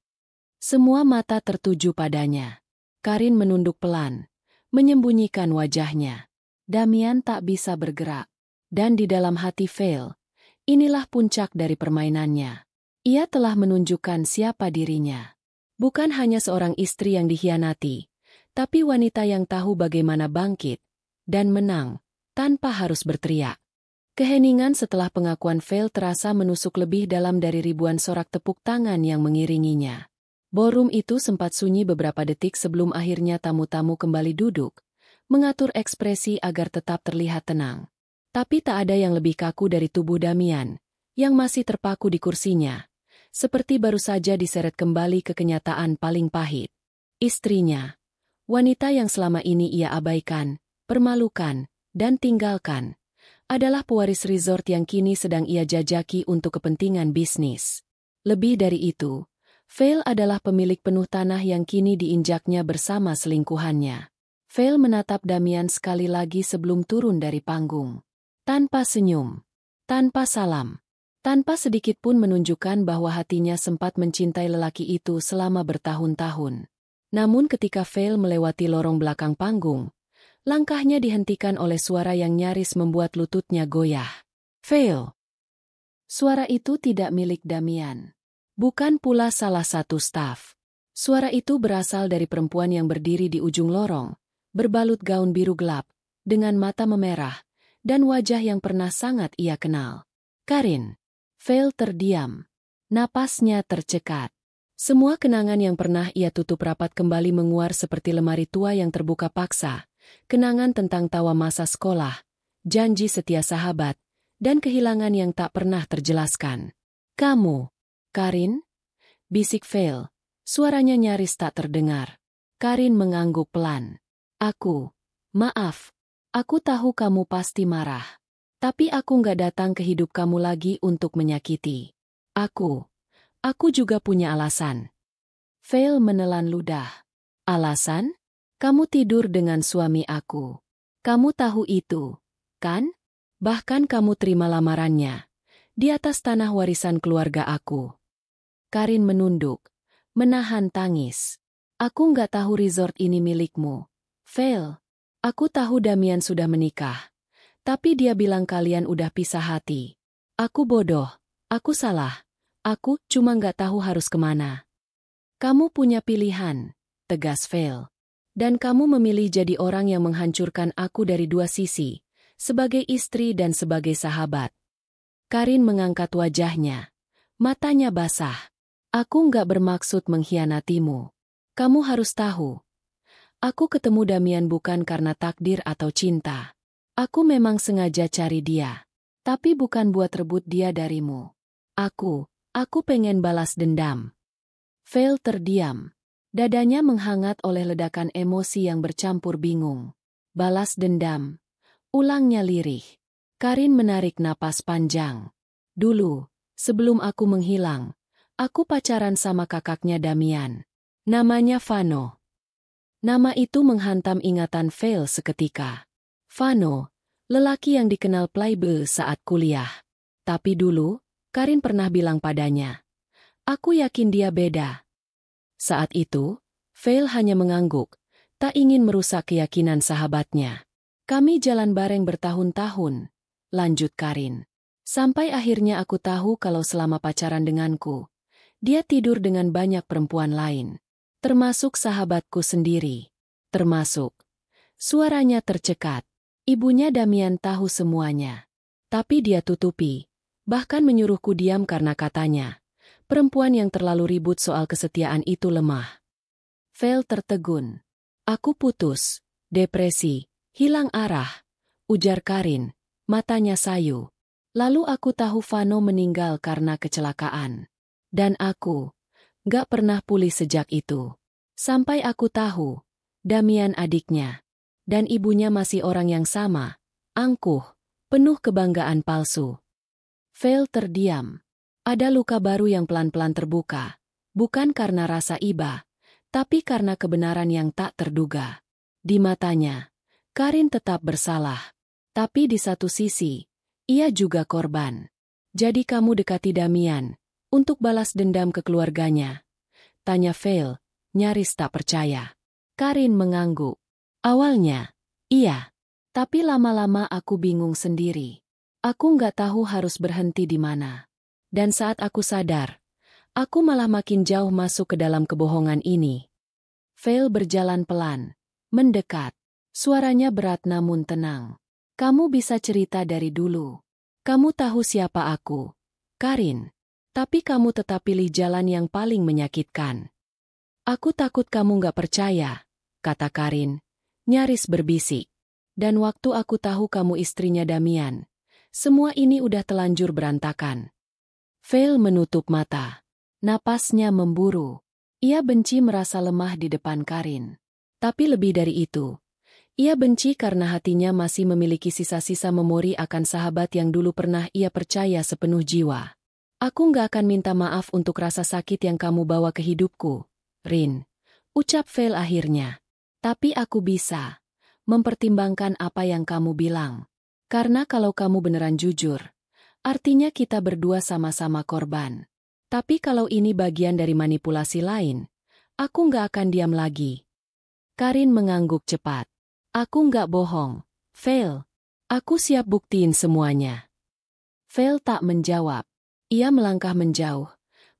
Speaker 1: Semua mata tertuju padanya. Karin menunduk pelan, menyembunyikan wajahnya. Damian tak bisa bergerak. Dan di dalam hati Vale, inilah puncak dari permainannya. Ia telah menunjukkan siapa dirinya. Bukan hanya seorang istri yang dikhianati, tapi wanita yang tahu bagaimana bangkit dan menang tanpa harus berteriak. Keheningan setelah pengakuan Vale terasa menusuk lebih dalam dari ribuan sorak tepuk tangan yang mengiringinya. Ballroom itu sempat sunyi beberapa detik sebelum akhirnya tamu-tamu kembali duduk, mengatur ekspresi agar tetap terlihat tenang. Tapi tak ada yang lebih kaku dari tubuh Damian, yang masih terpaku di kursinya, seperti baru saja diseret kembali ke kenyataan paling pahit. Istrinya, wanita yang selama ini ia abaikan, permalukan, dan tinggalkan, adalah pewaris resort yang kini sedang ia jajaki untuk kepentingan bisnis. Lebih dari itu, Vale adalah pemilik penuh tanah yang kini diinjaknya bersama selingkuhannya. Vale menatap Damian sekali lagi sebelum turun dari panggung. Tanpa senyum, tanpa salam, tanpa sedikit pun menunjukkan bahwa hatinya sempat mencintai lelaki itu selama bertahun-tahun. Namun ketika Vale melewati lorong belakang panggung, langkahnya dihentikan oleh suara yang nyaris membuat lututnya goyah. "Vale!" Suara itu tidak milik Damian. Bukan pula salah satu staf. Suara itu berasal dari perempuan yang berdiri di ujung lorong, berbalut gaun biru gelap, dengan mata memerah, dan wajah yang pernah sangat ia kenal. "Karin." Vale terdiam. Napasnya tercekat. Semua kenangan yang pernah ia tutup rapat kembali menguar seperti lemari tua yang terbuka paksa. Kenangan tentang tawa masa sekolah, janji setia sahabat, dan kehilangan yang tak pernah terjelaskan. "Kamu, Karin?" bisik Vale. Suaranya nyaris tak terdengar. Karin mengangguk pelan. Maaf. Aku tahu kamu pasti marah. Tapi aku nggak datang ke hidup kamu lagi untuk menyakiti. Aku juga punya alasan." Vale menelan ludah. "Alasan? Kamu tidur dengan suami aku. Kamu tahu itu, kan? Bahkan kamu terima lamarannya. Di atas tanah warisan keluarga aku." Karin menunduk, menahan tangis. Aku nggak tahu resort ini milikmu. Fail. Aku tahu Damian sudah menikah. Tapi dia bilang kalian udah pisah hati. Aku bodoh. Aku salah. Aku cuma nggak tahu harus kemana. Kamu punya pilihan, tegas Fail. Dan kamu memilih jadi orang yang menghancurkan aku dari dua sisi, sebagai istri dan sebagai sahabat. Karin mengangkat wajahnya. Matanya basah. Aku nggak bermaksud mengkhianatimu. Kamu harus tahu. Aku ketemu Damian bukan karena takdir atau cinta. Aku memang sengaja cari dia. Tapi bukan buat rebut dia darimu. Aku pengen balas dendam. Fail terdiam. Dadanya menghangat oleh ledakan emosi yang bercampur bingung. Balas dendam. Ulangnya lirih. Karin menarik napas panjang. Dulu, sebelum aku menghilang, aku pacaran sama kakaknya Damian. Namanya Vano. Nama itu menghantam ingatan Fail seketika. Vano, lelaki yang dikenal playboy saat kuliah. Tapi dulu, Karin pernah bilang padanya, aku yakin dia beda. Saat itu, Fail hanya mengangguk, tak ingin merusak keyakinan sahabatnya. Kami jalan bareng bertahun-tahun, lanjut Karin. Sampai akhirnya aku tahu kalau selama pacaran denganku, dia tidur dengan banyak perempuan lain. Termasuk sahabatku sendiri. Termasuk. Suaranya tercekat. Ibunya Damian tahu semuanya. Tapi dia tutupi. Bahkan menyuruhku diam karena katanya, perempuan yang terlalu ribut soal kesetiaan itu lemah. Fail tertegun. Aku putus, depresi, hilang arah, ujar Karin, matanya sayu. Lalu aku tahu Vano meninggal karena kecelakaan. Dan aku gak pernah pulih sejak itu. Sampai aku tahu, Damian adiknya. Dan ibunya masih orang yang sama, angkuh, penuh kebanggaan palsu. Fail terdiam. Ada luka baru yang pelan-pelan terbuka, bukan karena rasa iba, tapi karena kebenaran yang tak terduga. Di matanya, Karin tetap bersalah. Tapi di satu sisi, ia juga korban. Jadi kamu dekati Damian, untuk balas dendam ke keluarganya? Tanya Fail, nyaris tak percaya. Karin mengangguk. Awalnya, iya. Tapi lama-lama aku bingung sendiri. Aku nggak tahu harus berhenti di mana. Dan saat aku sadar, aku malah makin jauh masuk ke dalam kebohongan ini. Fail berjalan pelan, mendekat. Suaranya berat namun tenang. Kamu bisa cerita dari dulu. Kamu tahu siapa aku, Karin. Tapi kamu tetap pilih jalan yang paling menyakitkan. Aku takut kamu nggak percaya, kata Karin, nyaris berbisik. Dan waktu aku tahu kamu istrinya Damian, semua ini udah telanjur berantakan. Fail menutup mata. Napasnya memburu. Ia benci merasa lemah di depan Karin. Tapi lebih dari itu, ia benci karena hatinya masih memiliki sisa-sisa memori akan sahabat yang dulu pernah ia percaya sepenuh jiwa. Aku nggak akan minta maaf untuk rasa sakit yang kamu bawa ke hidupku, Rin. Ucap Fail akhirnya. Tapi aku bisa mempertimbangkan apa yang kamu bilang. Karena kalau kamu beneran jujur, artinya kita berdua sama-sama korban. Tapi kalau ini bagian dari manipulasi lain, aku nggak akan diam lagi. Karin mengangguk cepat. Aku nggak bohong, Fail. Aku siap buktiin semuanya. Fail tak menjawab. Ia melangkah menjauh,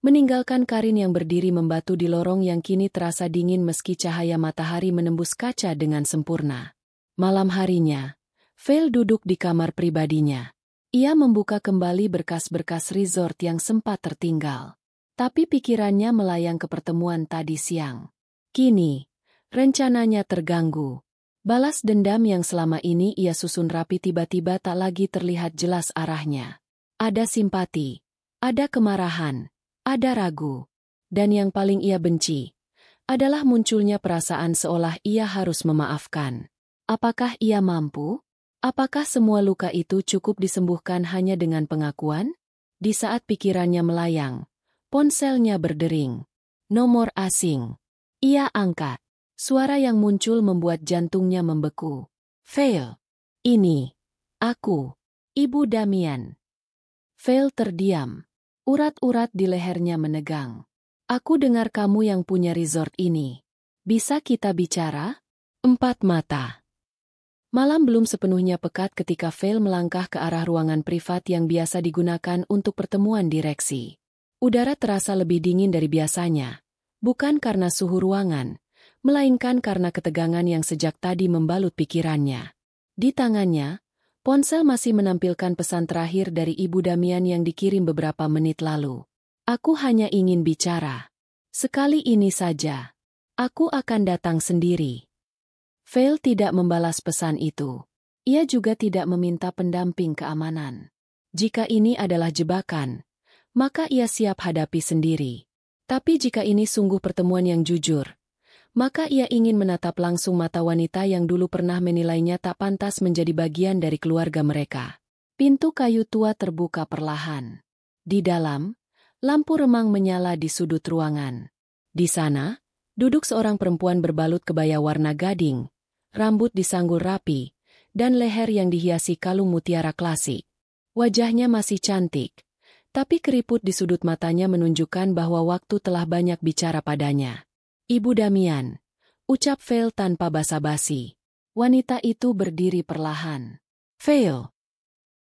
Speaker 1: meninggalkan Karin yang berdiri membatu di lorong yang kini terasa dingin meski cahaya matahari menembus kaca dengan sempurna. Malam harinya, Fail duduk di kamar pribadinya. Ia membuka kembali berkas-berkas resort yang sempat tertinggal. Tapi pikirannya melayang ke pertemuan tadi siang. Kini, rencananya terganggu. Balas dendam yang selama ini ia susun rapi tiba-tiba tak lagi terlihat jelas arahnya. Ada simpati, ada kemarahan, ada ragu. Dan yang paling ia benci adalah munculnya perasaan seolah ia harus memaafkan. Apakah ia mampu? Apakah semua luka itu cukup disembuhkan hanya dengan pengakuan? Di saat pikirannya melayang, ponselnya berdering. Nomor asing. Ia angkat. Suara yang muncul membuat jantungnya membeku. Fail. Ini. Aku. Ibu Damian. Fail terdiam. Urat-urat di lehernya menegang. Aku dengar kamu yang punya resort ini. Bisa kita bicara? Empat mata. Malam belum sepenuhnya pekat ketika Vale melangkah ke arah ruangan privat yang biasa digunakan untuk pertemuan direksi. Udara terasa lebih dingin dari biasanya, bukan karena suhu ruangan, melainkan karena ketegangan yang sejak tadi membalut pikirannya. Di tangannya, ponsel masih menampilkan pesan terakhir dari Ibu Damian yang dikirim beberapa menit lalu. Aku hanya ingin bicara. Sekali ini saja. Aku akan datang sendiri. Vale tidak membalas pesan itu. Ia juga tidak meminta pendamping keamanan. Jika ini adalah jebakan, maka ia siap hadapi sendiri. Tapi jika ini sungguh pertemuan yang jujur, maka ia ingin menatap langsung mata wanita yang dulu pernah menilainya tak pantas menjadi bagian dari keluarga mereka. Pintu kayu tua terbuka perlahan. Di dalam, lampu remang menyala di sudut ruangan. Di sana, duduk seorang perempuan berbalut kebaya warna gading, rambut disanggul rapi, dan leher yang dihiasi kalung mutiara klasik. Wajahnya masih cantik, tapi keriput di sudut matanya menunjukkan bahwa waktu telah banyak bicara padanya. Ibu Damian, ucap Vale tanpa basa-basi. Wanita itu berdiri perlahan. Vale.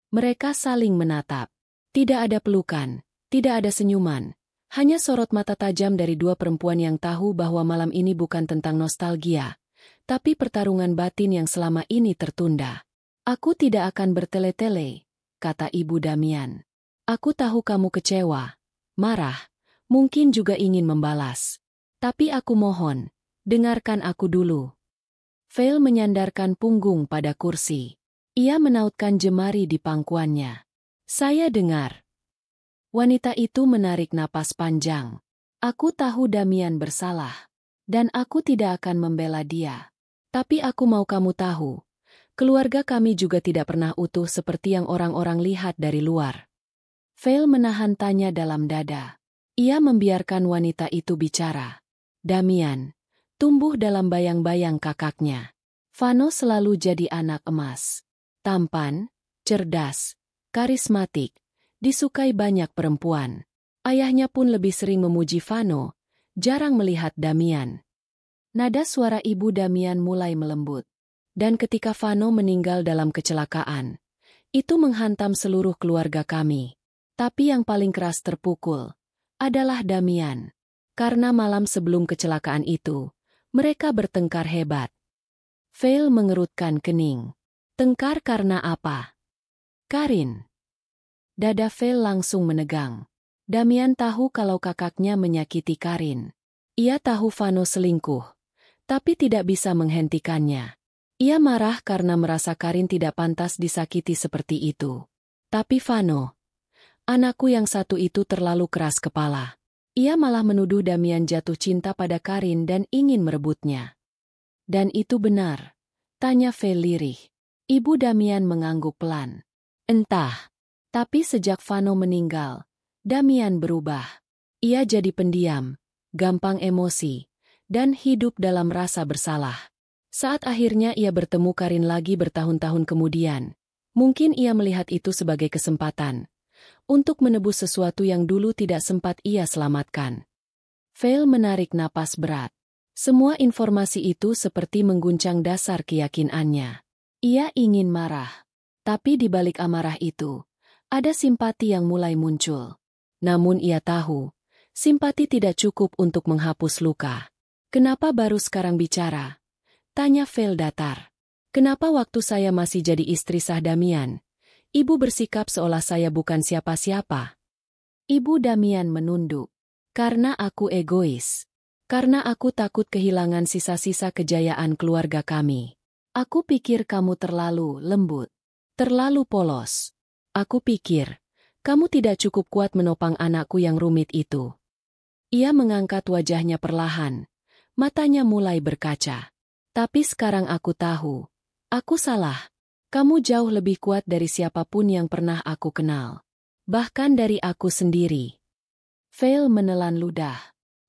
Speaker 1: Mereka saling menatap. Tidak ada pelukan, tidak ada senyuman, hanya sorot mata tajam dari dua perempuan yang tahu bahwa malam ini bukan tentang nostalgia, tapi pertarungan batin yang selama ini tertunda. Aku tidak akan bertele-tele, kata Ibu Damian. Aku tahu kamu kecewa, marah, mungkin juga ingin membalas. Tapi aku mohon, dengarkan aku dulu. Vale menyandarkan punggung pada kursi. Ia menautkan jemari di pangkuannya. Saya dengar. Wanita itu menarik napas panjang. Aku tahu Damian bersalah, dan aku tidak akan membela dia. Tapi aku mau kamu tahu, keluarga kami juga tidak pernah utuh seperti yang orang-orang lihat dari luar. Vale menahan tanya dalam dada. Ia membiarkan wanita itu bicara. Damian tumbuh dalam bayang-bayang kakaknya. Vano selalu jadi anak emas. Tampan, cerdas, karismatik, disukai banyak perempuan. Ayahnya pun lebih sering memuji Vano, jarang melihat Damian. Nada suara Ibu Damian mulai melembut. Dan ketika Vano meninggal dalam kecelakaan, itu menghantam seluruh keluarga kami. Tapi yang paling keras terpukul adalah Damian. Karena malam sebelum kecelakaan itu, mereka bertengkar hebat. Vale mengerutkan kening. Tengkar karena apa? Karin. Dada Vale langsung menegang. Damian tahu kalau kakaknya menyakiti Karin. Ia tahu Vano selingkuh, tapi tidak bisa menghentikannya. Ia marah karena merasa Karin tidak pantas disakiti seperti itu. Tapi Vano, anakku yang satu itu terlalu keras kepala. Ia malah menuduh Damian jatuh cinta pada Karin dan ingin merebutnya. Dan itu benar? Tanya Vale lirih. Ibu Damian mengangguk pelan. Entah. Tapi sejak Vano meninggal, Damian berubah. Ia jadi pendiam, gampang emosi, dan hidup dalam rasa bersalah. Saat akhirnya ia bertemu Karin lagi bertahun-tahun kemudian, mungkin ia melihat itu sebagai kesempatan untuk menebus sesuatu yang dulu tidak sempat ia selamatkan. Vale menarik napas berat. Semua informasi itu seperti mengguncang dasar keyakinannya. Ia ingin marah, tapi di balik amarah itu, ada simpati yang mulai muncul. Namun ia tahu, simpati tidak cukup untuk menghapus luka. Kenapa baru sekarang bicara? Tanya Vale datar. Kenapa waktu saya masih jadi istri sah Damian, ibu bersikap seolah saya bukan siapa-siapa? Ibu Damian menunduk. Karena aku egois. Karena aku takut kehilangan sisa-sisa kejayaan keluarga kami. Aku pikir kamu terlalu lembut, terlalu polos. Aku pikir, kamu tidak cukup kuat menopang anakku yang rumit itu. Ia mengangkat wajahnya perlahan, matanya mulai berkaca. Tapi sekarang aku tahu, aku salah. Kamu jauh lebih kuat dari siapapun yang pernah aku kenal. Bahkan dari aku sendiri. Vale menelan ludah.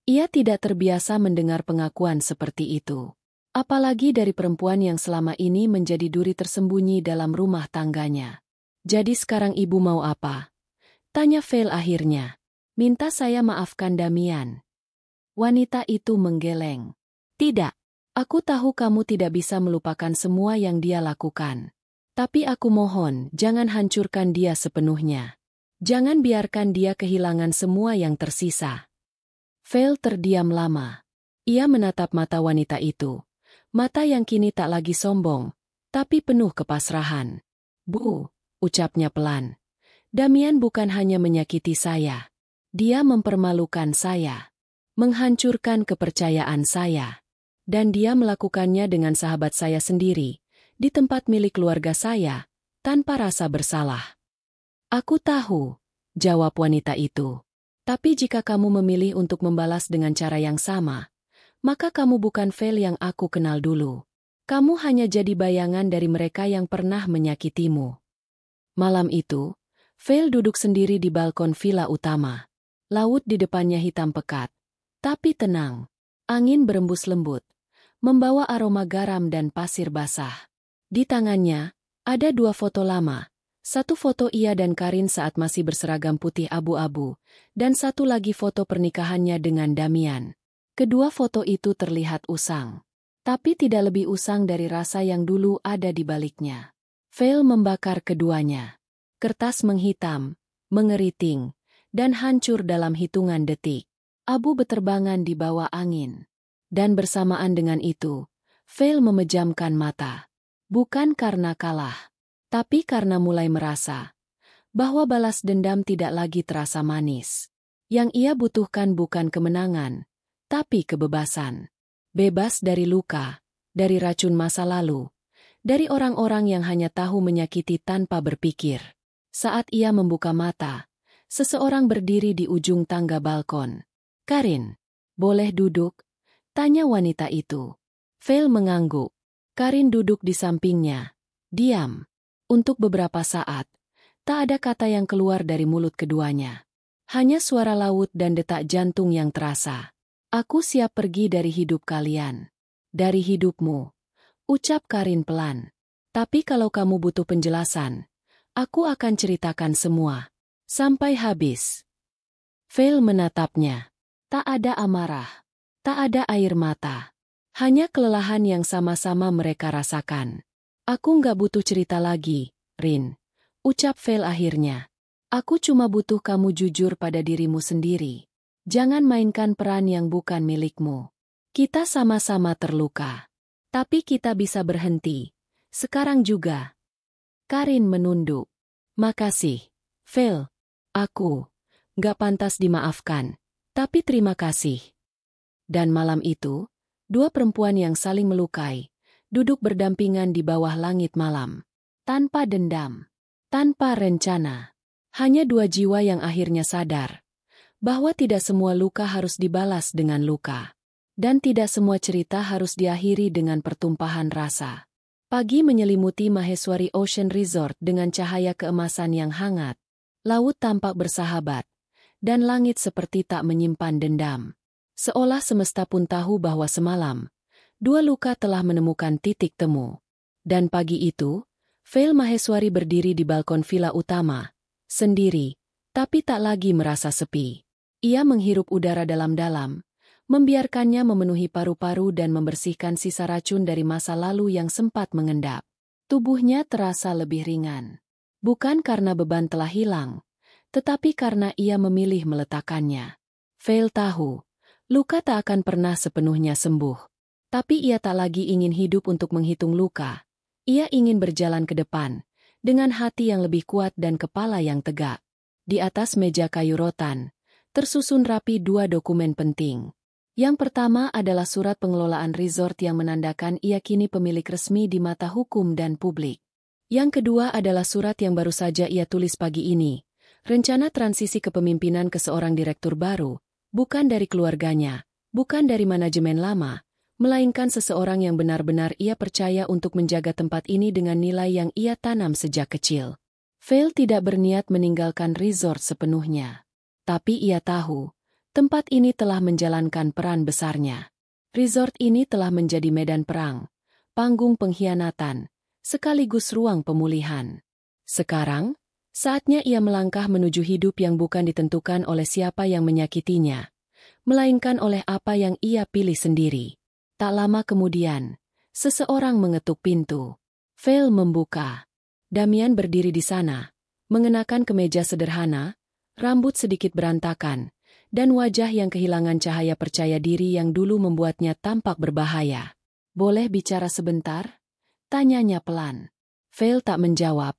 Speaker 1: Ia tidak terbiasa mendengar pengakuan seperti itu. Apalagi dari perempuan yang selama ini menjadi duri tersembunyi dalam rumah tangganya. Jadi sekarang ibu mau apa? Tanya Vale akhirnya. Minta saya maafkan Damian. Wanita itu menggeleng. Tidak. Aku tahu kamu tidak bisa melupakan semua yang dia lakukan. Tapi aku mohon, jangan hancurkan dia sepenuhnya. Jangan biarkan dia kehilangan semua yang tersisa. Vale terdiam lama. Ia menatap mata wanita itu. Mata yang kini tak lagi sombong, tapi penuh kepasrahan. Bu, ucapnya pelan. Damian bukan hanya menyakiti saya. Dia mempermalukan saya. Menghancurkan kepercayaan saya. Dan dia melakukannya dengan sahabat saya sendiri, di tempat milik keluarga saya, tanpa rasa bersalah. Aku tahu, jawab wanita itu. Tapi jika kamu memilih untuk membalas dengan cara yang sama, maka kamu bukan Vale yang aku kenal dulu. Kamu hanya jadi bayangan dari mereka yang pernah menyakitimu. Malam itu, Vale duduk sendiri di balkon villa utama. Laut di depannya hitam pekat, tapi tenang. Angin berembus lembut, membawa aroma garam dan pasir basah. Di tangannya, ada 2 foto lama. Satu foto ia dan Karin saat masih berseragam putih abu-abu, dan satu lagi foto pernikahannya dengan Damian. Kedua foto itu terlihat usang. Tapi tidak lebih usang dari rasa yang dulu ada di baliknya. Vale membakar keduanya. Kertas menghitam, mengeriting, dan hancur dalam hitungan detik. Abu beterbangan di bawah angin. Dan bersamaan dengan itu, Vale memejamkan mata. Bukan karena kalah, tapi karena mulai merasa bahwa balas dendam tidak lagi terasa manis. Yang ia butuhkan bukan kemenangan, tapi kebebasan. Bebas dari luka, dari racun masa lalu, dari orang-orang yang hanya tahu menyakiti tanpa berpikir. Saat ia membuka mata, seseorang berdiri di ujung tangga balkon. Karin, boleh duduk? Tanya wanita itu. Vale mengangguk. Karin duduk di sampingnya. Diam. Untuk beberapa saat, tak ada kata yang keluar dari mulut keduanya. Hanya suara laut dan detak jantung yang terasa. Aku siap pergi dari hidup kalian. Dari hidupmu. Ucap Karin pelan. Tapi kalau kamu butuh penjelasan, aku akan ceritakan semua. Sampai habis. Vale menatapnya. Tak ada amarah. Tak ada air mata. Hanya kelelahan yang sama-sama mereka rasakan. Aku nggak butuh cerita lagi, Rin. Ucap Vale akhirnya. Aku cuma butuh kamu jujur pada dirimu sendiri. Jangan mainkan peran yang bukan milikmu. Kita sama-sama terluka. Tapi kita bisa berhenti. Sekarang juga. Karin menunduk. Makasih, Vale. Aku nggak pantas dimaafkan. Tapi terima kasih. Dan malam itu, 2 perempuan yang saling melukai, duduk berdampingan di bawah langit malam. Tanpa dendam. Tanpa rencana. Hanya 2 jiwa yang akhirnya sadar bahwa tidak semua luka harus dibalas dengan luka. Dan tidak semua cerita harus diakhiri dengan pertumpahan rasa. Pagi menyelimuti Maheswari Ocean Resort dengan cahaya keemasan yang hangat. Laut tampak bersahabat. Dan langit seperti tak menyimpan dendam. Seolah semesta pun tahu bahwa semalam, 2 luka telah menemukan titik temu. Dan pagi itu, Vale Maheswari berdiri di balkon villa utama, sendiri, tapi tak lagi merasa sepi. Ia menghirup udara dalam-dalam, membiarkannya memenuhi paru-paru dan membersihkan sisa racun dari masa lalu yang sempat mengendap. Tubuhnya terasa lebih ringan. Bukan karena beban telah hilang, tetapi karena ia memilih meletakkannya. Vale tahu, luka tak akan pernah sepenuhnya sembuh. Tapi ia tak lagi ingin hidup untuk menghitung luka. Ia ingin berjalan ke depan, dengan hati yang lebih kuat dan kepala yang tegak. Di atas meja kayu rotan, tersusun rapi 2 dokumen penting. Yang pertama adalah surat pengelolaan resort yang menandakan ia kini pemilik resmi di mata hukum dan publik. Yang kedua adalah surat yang baru saja ia tulis pagi ini. Rencana transisi kepemimpinan ke seorang direktur baru, bukan dari keluarganya, bukan dari manajemen lama, melainkan seseorang yang benar-benar ia percaya untuk menjaga tempat ini dengan nilai yang ia tanam sejak kecil. Vale tidak berniat meninggalkan resort sepenuhnya. Tapi ia tahu, tempat ini telah menjalankan peran besarnya. Resort ini telah menjadi medan perang, panggung pengkhianatan, sekaligus ruang pemulihan. Sekarang, saatnya ia melangkah menuju hidup yang bukan ditentukan oleh siapa yang menyakitinya, melainkan oleh apa yang ia pilih sendiri. Tak lama kemudian, seseorang mengetuk pintu. Vale membuka. Damian berdiri di sana, mengenakan kemeja sederhana, rambut sedikit berantakan, dan wajah yang kehilangan cahaya percaya diri yang dulu membuatnya tampak berbahaya. "Boleh bicara sebentar?" tanyanya pelan. Vale tak menjawab,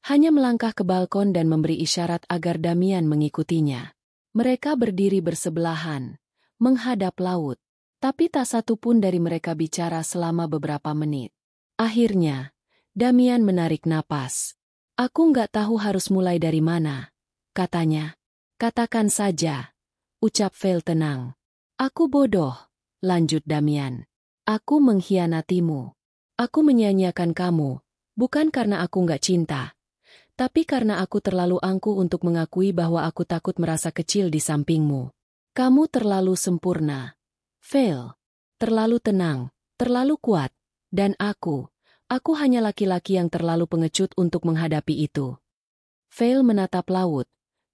Speaker 1: hanya melangkah ke balkon dan memberi isyarat agar Damian mengikutinya. Mereka berdiri bersebelahan, menghadap laut, tapi tak satu pun dari mereka bicara selama beberapa menit. Akhirnya, Damian menarik napas. "Aku nggak tahu harus mulai dari mana," katanya. "Katakan saja," ucap Vale tenang. "Aku bodoh," lanjut Damian. "Aku mengkhianatimu. Aku menyia-nyiakan kamu, bukan karena aku nggak cinta, tapi karena aku terlalu angkuh untuk mengakui bahwa aku takut merasa kecil di sampingmu. Kamu terlalu sempurna, Vale. Terlalu tenang, terlalu kuat, dan aku hanya laki-laki yang terlalu pengecut untuk menghadapi itu." Vale menatap laut,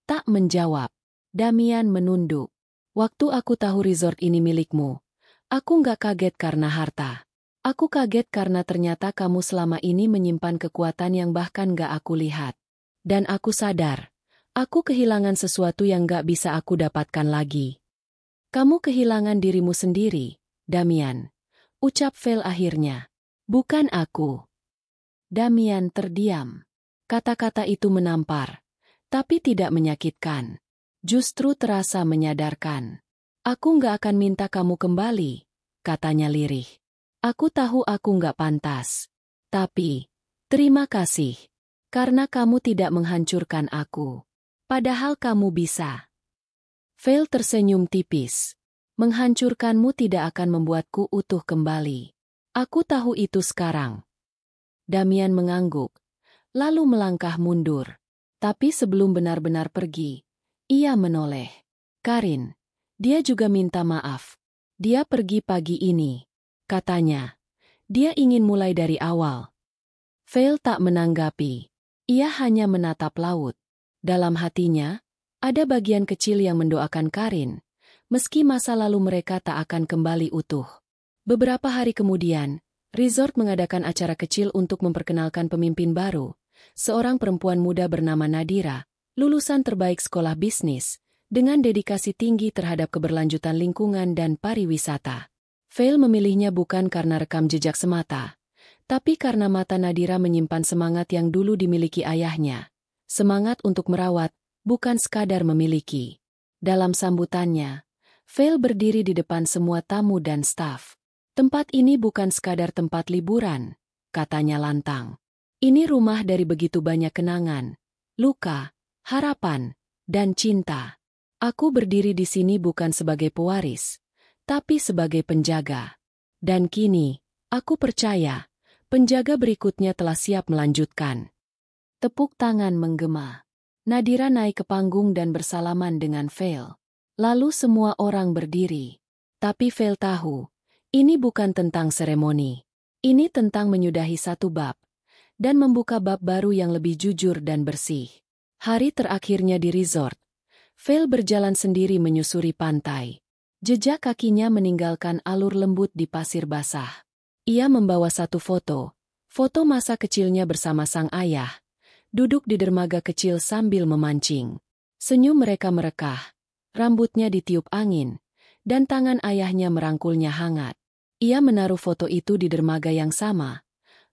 Speaker 1: tak menjawab. Damian menunduk. "Waktu aku tahu resort ini milikmu, aku nggak kaget karena harta. Aku kaget karena ternyata kamu selama ini menyimpan kekuatan yang bahkan nggak aku lihat. Dan aku sadar, aku kehilangan sesuatu yang nggak bisa aku dapatkan lagi." "Kamu kehilangan dirimu sendiri, Damian," ucap Vale akhirnya. "Bukan aku." Damian terdiam. Kata-kata itu menampar, tapi tidak menyakitkan. Justru terasa menyadarkan. "Aku nggak akan minta kamu kembali," katanya lirih. "Aku tahu aku nggak pantas. Tapi, terima kasih. Karena kamu tidak menghancurkan aku. Padahal kamu bisa." Vale tersenyum tipis. "Menghancurkanmu tidak akan membuatku utuh kembali. Aku tahu itu sekarang." Damian mengangguk, lalu melangkah mundur. Tapi sebelum benar-benar pergi, ia menoleh. "Karin, dia juga minta maaf. Dia pergi pagi ini," katanya. "Dia ingin mulai dari awal." Vale tak menanggapi. Ia hanya menatap laut. Dalam hatinya, ada bagian kecil yang mendoakan Karin, meski masa lalu mereka tak akan kembali utuh. Beberapa hari kemudian, resort mengadakan acara kecil untuk memperkenalkan pemimpin baru, seorang perempuan muda bernama Nadira, lulusan terbaik sekolah bisnis, dengan dedikasi tinggi terhadap keberlanjutan lingkungan dan pariwisata. Vale memilihnya bukan karena rekam jejak semata, tapi karena mata Nadira menyimpan semangat yang dulu dimiliki ayahnya. Semangat untuk merawat, bukan sekadar memiliki. Dalam sambutannya, Vale berdiri di depan semua tamu dan staf. "Tempat ini bukan sekadar tempat liburan," katanya lantang. "Ini rumah dari begitu banyak kenangan, luka, harapan, dan cinta. Aku berdiri di sini bukan sebagai pewaris, tapi sebagai penjaga. Dan kini, aku percaya, penjaga berikutnya telah siap melanjutkan." Tepuk tangan menggema. Nadira naik ke panggung dan bersalaman dengan Vale. Lalu semua orang berdiri. Tapi Vale tahu, ini bukan tentang seremoni. Ini tentang menyudahi satu bab, dan membuka bab baru yang lebih jujur dan bersih. Hari terakhirnya di resort, Vale berjalan sendiri menyusuri pantai. Jejak kakinya meninggalkan alur lembut di pasir basah. Ia membawa satu foto masa kecilnya bersama sang ayah, duduk di dermaga kecil sambil memancing. Senyum mereka merekah, rambutnya ditiup angin, dan tangan ayahnya merangkulnya hangat. Ia menaruh foto itu di dermaga yang sama,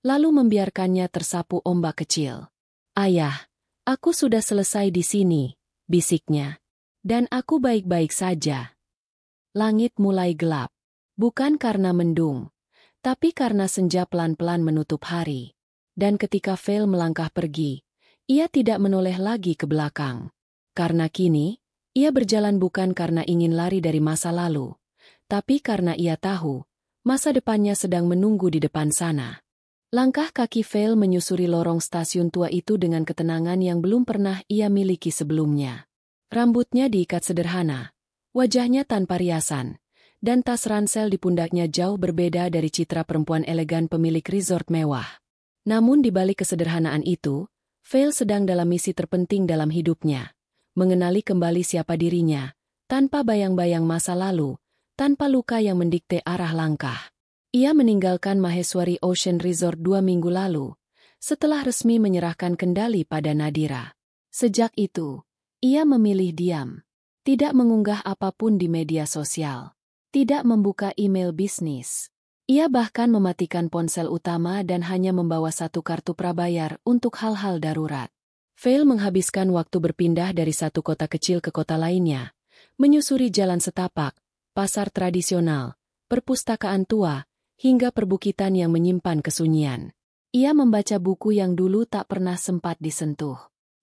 Speaker 1: lalu membiarkannya tersapu ombak kecil. "Ayah, aku sudah selesai di sini," bisiknya. "Dan aku baik-baik saja." Langit mulai gelap, bukan karena mendung, tapi karena senja pelan-pelan menutup hari. Dan ketika Vale melangkah pergi, ia tidak menoleh lagi ke belakang. Karena kini, ia berjalan bukan karena ingin lari dari masa lalu, tapi karena ia tahu, masa depannya sedang menunggu di depan sana. Langkah kaki Vale menyusuri lorong stasiun tua itu dengan ketenangan yang belum pernah ia miliki sebelumnya. Rambutnya diikat sederhana, wajahnya tanpa riasan, dan tas ransel di pundaknya jauh berbeda dari citra perempuan elegan pemilik resort mewah. Namun di balik kesederhanaan itu, Vale sedang dalam misi terpenting dalam hidupnya, mengenali kembali siapa dirinya, tanpa bayang-bayang masa lalu, tanpa luka yang mendikte arah langkah. Ia meninggalkan Maheswari Ocean Resort 2 minggu lalu, setelah resmi menyerahkan kendali pada Nadira. Sejak itu, ia memilih diam, tidak mengunggah apapun di media sosial, tidak membuka email bisnis. Ia bahkan mematikan ponsel utama dan hanya membawa satu kartu prabayar untuk hal-hal darurat. Fail menghabiskan waktu berpindah dari satu kota kecil ke kota lainnya, menyusuri jalan setapak, pasar tradisional, perpustakaan tua, hingga perbukitan yang menyimpan kesunyian. Ia membaca buku yang dulu tak pernah sempat disentuh.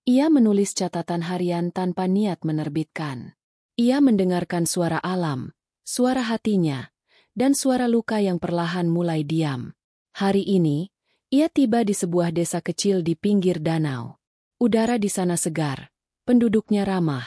Speaker 1: Ia menulis catatan harian tanpa niat menerbitkan. Ia mendengarkan suara alam, suara hatinya, dan suara luka yang perlahan mulai diam. Hari ini, ia tiba di sebuah desa kecil di pinggir danau. Udara di sana segar, penduduknya ramah,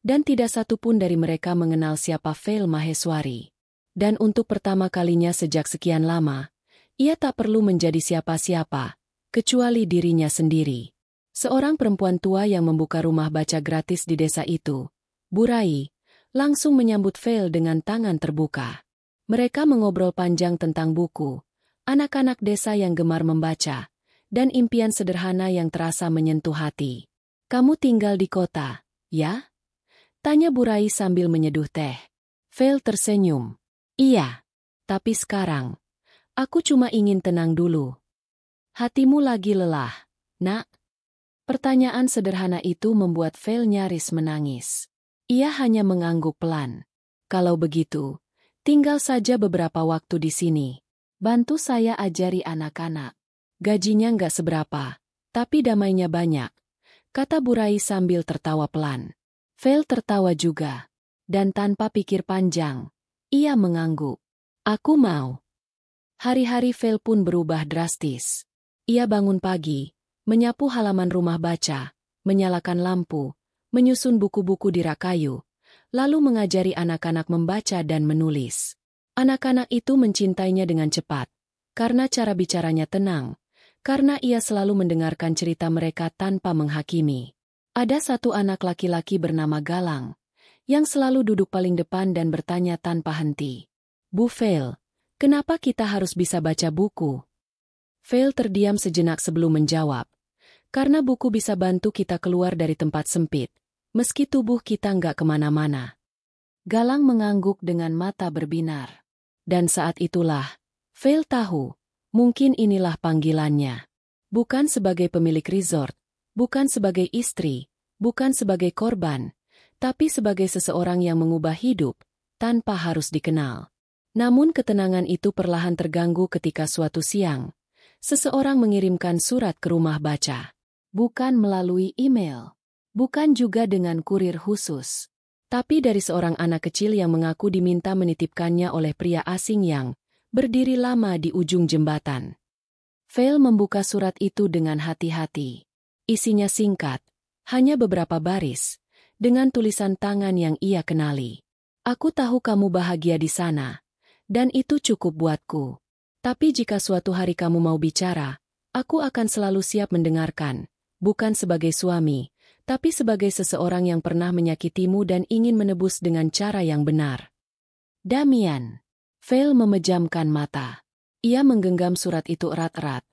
Speaker 1: dan tidak satu pun dari mereka mengenal siapa Fail Maheswari. Dan untuk pertama kalinya sejak sekian lama, ia tak perlu menjadi siapa-siapa, kecuali dirinya sendiri. Seorang perempuan tua yang membuka rumah baca gratis di desa itu, Burai, langsung menyambut Fail dengan tangan terbuka. Mereka mengobrol panjang tentang buku, anak-anak desa yang gemar membaca, dan impian sederhana yang terasa menyentuh hati. "Kamu tinggal di kota, ya?" tanya Burai sambil menyeduh teh. Fail tersenyum. "Iya, tapi sekarang, aku cuma ingin tenang dulu." "Hatimu lagi lelah, nak?" Pertanyaan sederhana itu membuat Fail nyaris menangis. Ia hanya mengangguk pelan. "Kalau begitu, tinggal saja beberapa waktu di sini. Bantu saya ajari anak-anak. Gajinya nggak seberapa, tapi damainya banyak," kata Burai sambil tertawa pelan. Fail tertawa juga. Dan tanpa pikir panjang, ia mengangguk. "Aku mau." Hari-hari Fail pun berubah drastis. Ia bangun pagi, menyapu halaman rumah baca, menyalakan lampu, menyusun buku-buku di rak kayu, lalu mengajari anak-anak membaca dan menulis. Anak-anak itu mencintainya dengan cepat, karena cara bicaranya tenang, karena ia selalu mendengarkan cerita mereka tanpa menghakimi. Ada satu anak laki-laki bernama Galang, yang selalu duduk paling depan dan bertanya tanpa henti. "Bu Fail, kenapa kita harus bisa baca buku?" Fail terdiam sejenak sebelum menjawab. "Karena buku bisa bantu kita keluar dari tempat sempit, meski tubuh kita nggak kemana-mana." Galang mengangguk dengan mata berbinar. Dan saat itulah, Fail tahu, mungkin inilah panggilannya. Bukan sebagai pemilik resort, bukan sebagai istri, bukan sebagai korban, tapi sebagai seseorang yang mengubah hidup, tanpa harus dikenal. Namun ketenangan itu perlahan terganggu ketika suatu siang, seseorang mengirimkan surat ke rumah baca. Bukan melalui email, bukan juga dengan kurir khusus, tapi dari seorang anak kecil yang mengaku diminta menitipkannya oleh pria asing yang berdiri lama di ujung jembatan. Fail membuka surat itu dengan hati-hati. Isinya singkat, hanya beberapa baris, dengan tulisan tangan yang ia kenali. "Aku tahu kamu bahagia di sana, dan itu cukup buatku. Tapi jika suatu hari kamu mau bicara, aku akan selalu siap mendengarkan, bukan sebagai suami, tapi sebagai seseorang yang pernah menyakitimu dan ingin menebus dengan cara yang benar. Damian." Fail memejamkan mata. Ia menggenggam surat itu erat-erat,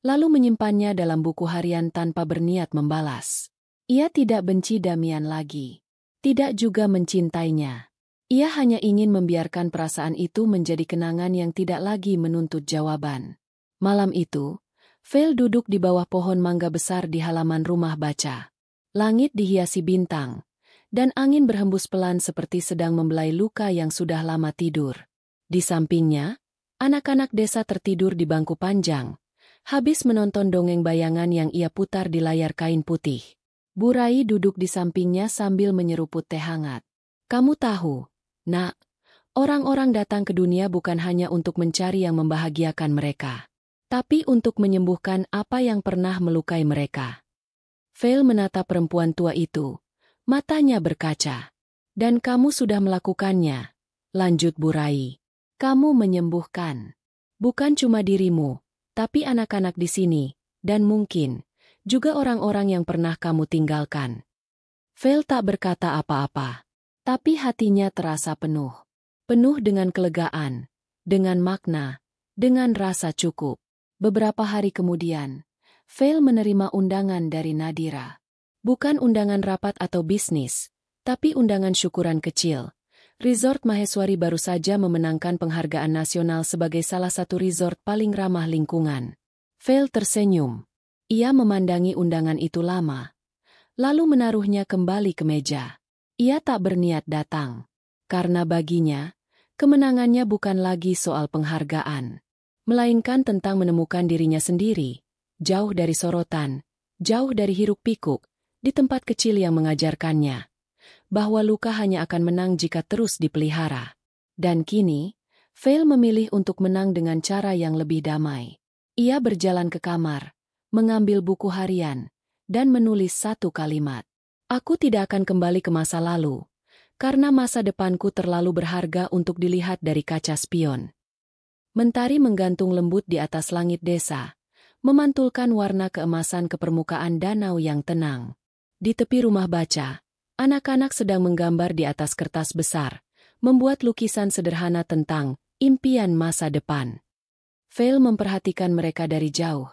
Speaker 1: lalu menyimpannya dalam buku harian tanpa berniat membalas. Ia tidak benci Damian lagi, tidak juga mencintainya. Ia hanya ingin membiarkan perasaan itu menjadi kenangan yang tidak lagi menuntut jawaban. Malam itu, Fail duduk di bawah pohon mangga besar di halaman rumah baca. Langit dihiasi bintang, dan angin berhembus pelan seperti sedang membelai luka yang sudah lama tidur. Di sampingnya, anak-anak desa tertidur di bangku panjang, habis menonton dongeng bayangan yang ia putar di layar kain putih. Burai duduk di sampingnya sambil menyeruput teh hangat. "Kamu tahu, nak, orang-orang datang ke dunia bukan hanya untuk mencari yang membahagiakan mereka, tapi untuk menyembuhkan apa yang pernah melukai mereka." Fail menatap perempuan tua itu, matanya berkaca. "Dan kamu sudah melakukannya," lanjut Burai. "Kamu menyembuhkan bukan cuma dirimu, tapi anak-anak di sini, dan mungkin juga orang-orang yang pernah kamu tinggalkan." Fail tak berkata apa-apa, tapi hatinya terasa penuh. Penuh dengan kelegaan, dengan makna, dengan rasa cukup. Beberapa hari kemudian, Fail menerima undangan dari Nadira. Bukan undangan rapat atau bisnis, tapi undangan syukuran kecil. Resort Maheswari baru saja memenangkan penghargaan nasional sebagai salah satu resort paling ramah lingkungan. Fail tersenyum. Ia memandangi undangan itu lama, lalu menaruhnya kembali ke meja. Ia tak berniat datang, karena baginya, kemenangannya bukan lagi soal penghargaan, melainkan tentang menemukan dirinya sendiri, jauh dari sorotan, jauh dari hiruk-pikuk, di tempat kecil yang mengajarkannya bahwa luka hanya akan menang jika terus dipelihara. Dan kini, Fail memilih untuk menang dengan cara yang lebih damai. Ia berjalan ke kamar, mengambil buku harian, dan menulis satu kalimat. Aku tidak akan kembali ke masa lalu, karena masa depanku terlalu berharga untuk dilihat dari kaca spion. Mentari menggantung lembut di atas langit desa, memantulkan warna keemasan ke permukaan danau yang tenang. Di tepi rumah baca, anak-anak sedang menggambar di atas kertas besar, membuat lukisan sederhana tentang impian masa depan. Fail memperhatikan mereka dari jauh,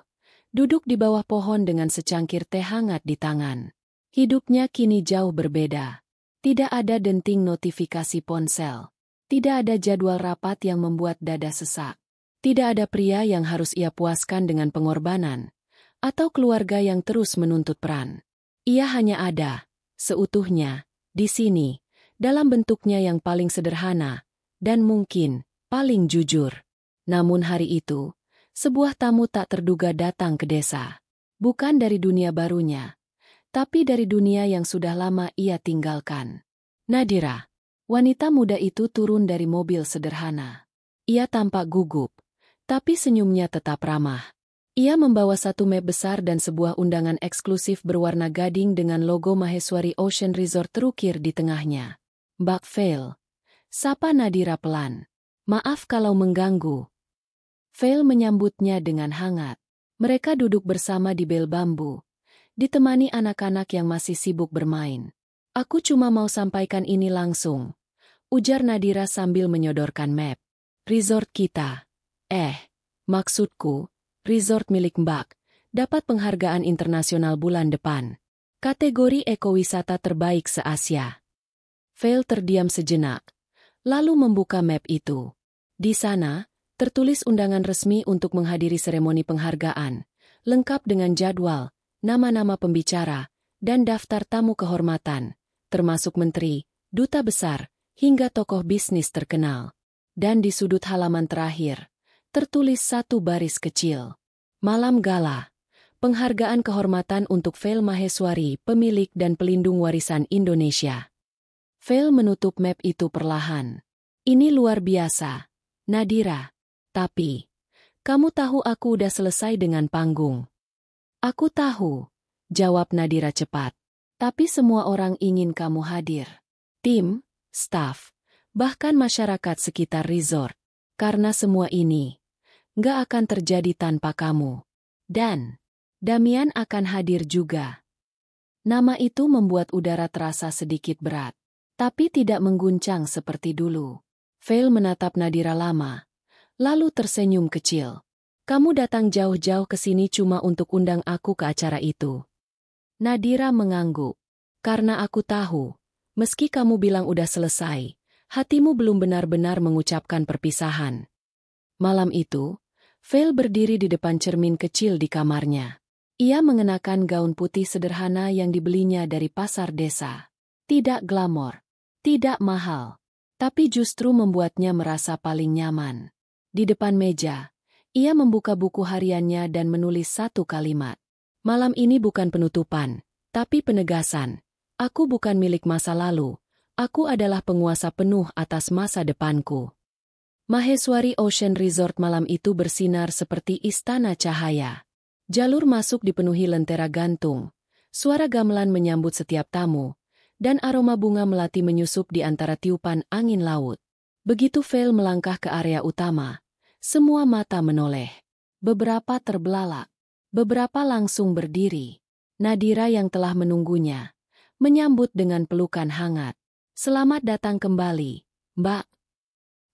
Speaker 1: duduk di bawah pohon dengan secangkir teh hangat di tangan. Hidupnya kini jauh berbeda. Tidak ada denting notifikasi ponsel. Tidak ada jadwal rapat yang membuat dada sesak. Tidak ada pria yang harus ia puaskan dengan pengorbanan, atau keluarga yang terus menuntut peran. Ia hanya ada, seutuhnya, di sini, dalam bentuknya yang paling sederhana, dan mungkin paling jujur. Namun hari itu, sebuah tamu tak terduga datang ke desa. Bukan dari dunia barunya, tapi dari dunia yang sudah lama ia tinggalkan. Nadira, wanita muda itu turun dari mobil sederhana. Ia tampak gugup, tapi senyumnya tetap ramah. Ia membawa satu map besar dan sebuah undangan eksklusif berwarna gading dengan logo Maheswari Ocean Resort terukir di tengahnya. Mbak Fail, sapa Nadira pelan. Maaf kalau mengganggu. Fail menyambutnya dengan hangat. Mereka duduk bersama di bel bambu, ditemani anak-anak yang masih sibuk bermain. Aku cuma mau sampaikan ini langsung, ujar Nadira sambil menyodorkan map. Resort kita. Maksudku, resort milik Mbak, dapat penghargaan internasional bulan depan. Kategori ekowisata terbaik se-Asia. Fail terdiam sejenak, lalu membuka map itu. Di sana, tertulis undangan resmi untuk menghadiri seremoni penghargaan, lengkap dengan jadwal, nama-nama pembicara, dan daftar tamu kehormatan, termasuk menteri, duta besar, hingga tokoh bisnis terkenal. Dan di sudut halaman terakhir, tertulis satu baris kecil. Malam Gala, penghargaan kehormatan untuk Fail Maheswari, pemilik dan pelindung warisan Indonesia. Fail menutup map itu perlahan. Ini luar biasa, Nadira. Tapi, kamu tahu aku udah selesai dengan panggung. Aku tahu, jawab Nadira cepat. Tapi semua orang ingin kamu hadir. Tim, staf, bahkan masyarakat sekitar resort. Karena semua ini nggak akan terjadi tanpa kamu. Dan Damian akan hadir juga. Nama itu membuat udara terasa sedikit berat, tapi tidak mengguncang seperti dulu. Fail menatap Nadira lama, lalu tersenyum kecil. Kamu datang jauh-jauh ke sini cuma untuk undang aku ke acara itu. Nadira mengangguk. Karena aku tahu, meski kamu bilang udah selesai, hatimu belum benar-benar mengucapkan perpisahan. Malam itu, Fail berdiri di depan cermin kecil di kamarnya. Ia mengenakan gaun putih sederhana yang dibelinya dari pasar desa. Tidak glamor, tidak mahal, tapi justru membuatnya merasa paling nyaman. Di depan meja, ia membuka buku hariannya dan menulis satu kalimat. Malam ini bukan penutupan, tapi penegasan. Aku bukan milik masa lalu, aku adalah penguasa penuh atas masa depanku. Maheswari Ocean Resort malam itu bersinar seperti istana cahaya. Jalur masuk dipenuhi lentera gantung, suara gamelan menyambut setiap tamu, dan aroma bunga melati menyusup di antara tiupan angin laut. Begitu Fail melangkah ke area utama, semua mata menoleh. Beberapa terbelalak, beberapa langsung berdiri. Nadira yang telah menunggunya menyambut dengan pelukan hangat. Selamat datang kembali, Mbak.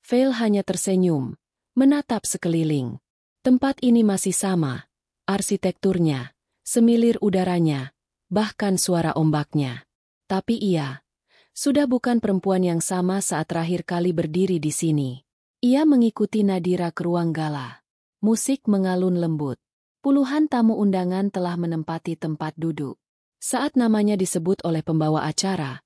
Speaker 1: Fail hanya tersenyum, menatap sekeliling. Tempat ini masih sama, arsitekturnya, semilir udaranya, bahkan suara ombaknya. Tapi ia sudah bukan perempuan yang sama saat terakhir kali berdiri di sini. Ia mengikuti Nadira ke ruang gala. Musik mengalun lembut. Puluhan tamu undangan telah menempati tempat duduk. Saat namanya disebut oleh pembawa acara,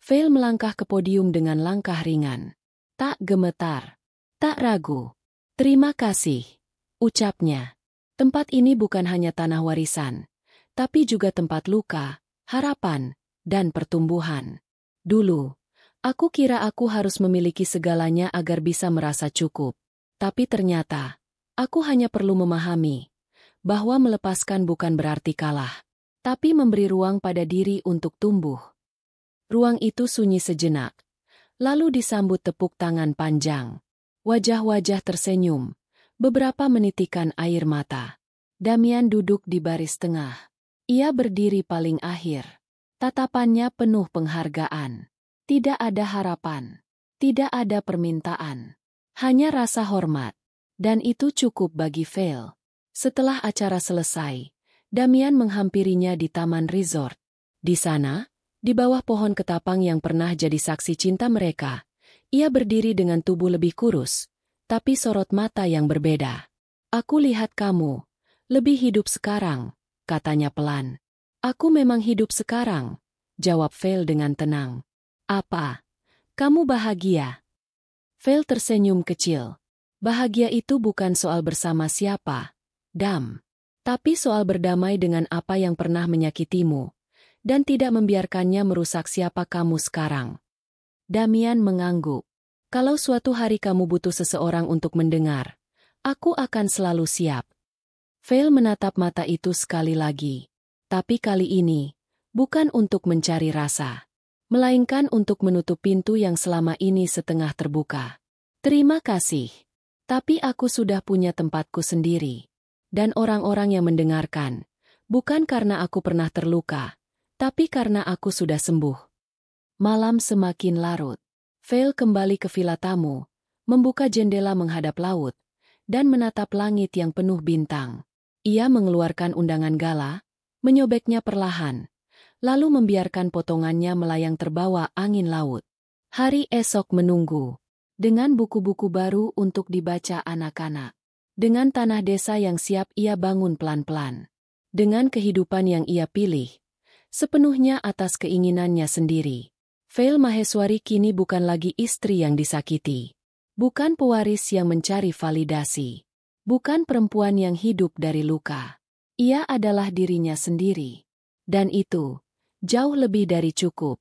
Speaker 1: Veil melangkah ke podium dengan langkah ringan. Tak gemetar, tak ragu. "Terima kasih," ucapnya. Tempat ini bukan hanya tanah warisan, tapi juga tempat luka, harapan, dan pertumbuhan. Dulu, aku kira aku harus memiliki segalanya agar bisa merasa cukup. Tapi ternyata, aku hanya perlu memahami bahwa melepaskan bukan berarti kalah, tapi memberi ruang pada diri untuk tumbuh. Ruang itu sunyi sejenak, lalu disambut tepuk tangan panjang. Wajah-wajah tersenyum, beberapa menitikan air mata. Damian duduk di baris tengah. Ia berdiri paling akhir. Tatapannya penuh penghargaan. Tidak ada harapan. Tidak ada permintaan. Hanya rasa hormat. Dan itu cukup bagi Veil. Setelah acara selesai, Damian menghampirinya di taman resort. Di sana, di bawah pohon ketapang yang pernah jadi saksi cinta mereka, ia berdiri dengan tubuh lebih kurus, tapi sorot mata yang berbeda. "Aku lihat kamu lebih hidup sekarang," katanya pelan. "Aku memang hidup sekarang," jawab Veil dengan tenang. "Apa? Kamu bahagia?" Veil tersenyum kecil. "Bahagia itu bukan soal bersama siapa, Dam. Tapi soal berdamai dengan apa yang pernah menyakitimu, dan tidak membiarkannya merusak siapa kamu sekarang." Damian mengangguk. "Kalau suatu hari kamu butuh seseorang untuk mendengar, aku akan selalu siap." Veil menatap mata itu sekali lagi. Tapi kali ini, bukan untuk mencari rasa, melainkan untuk menutup pintu yang selama ini setengah terbuka. "Terima kasih. Tapi aku sudah punya tempatku sendiri. Dan orang-orang yang mendengarkan, bukan karena aku pernah terluka, tapi karena aku sudah sembuh." Malam semakin larut. Veil kembali ke villa tamu, membuka jendela menghadap laut, dan menatap langit yang penuh bintang. Ia mengeluarkan undangan gala, menyobeknya perlahan, lalu membiarkan potongannya melayang terbawa angin laut. Hari esok menunggu, dengan buku-buku baru untuk dibaca anak-anak. Dengan tanah desa yang siap ia bangun pelan-pelan. Dengan kehidupan yang ia pilih, sepenuhnya atas keinginannya sendiri. Veil Maheswari kini bukan lagi istri yang disakiti. Bukan pewaris yang mencari validasi. Bukan perempuan yang hidup dari luka. Ia adalah dirinya sendiri. Dan itu, jauh lebih dari cukup.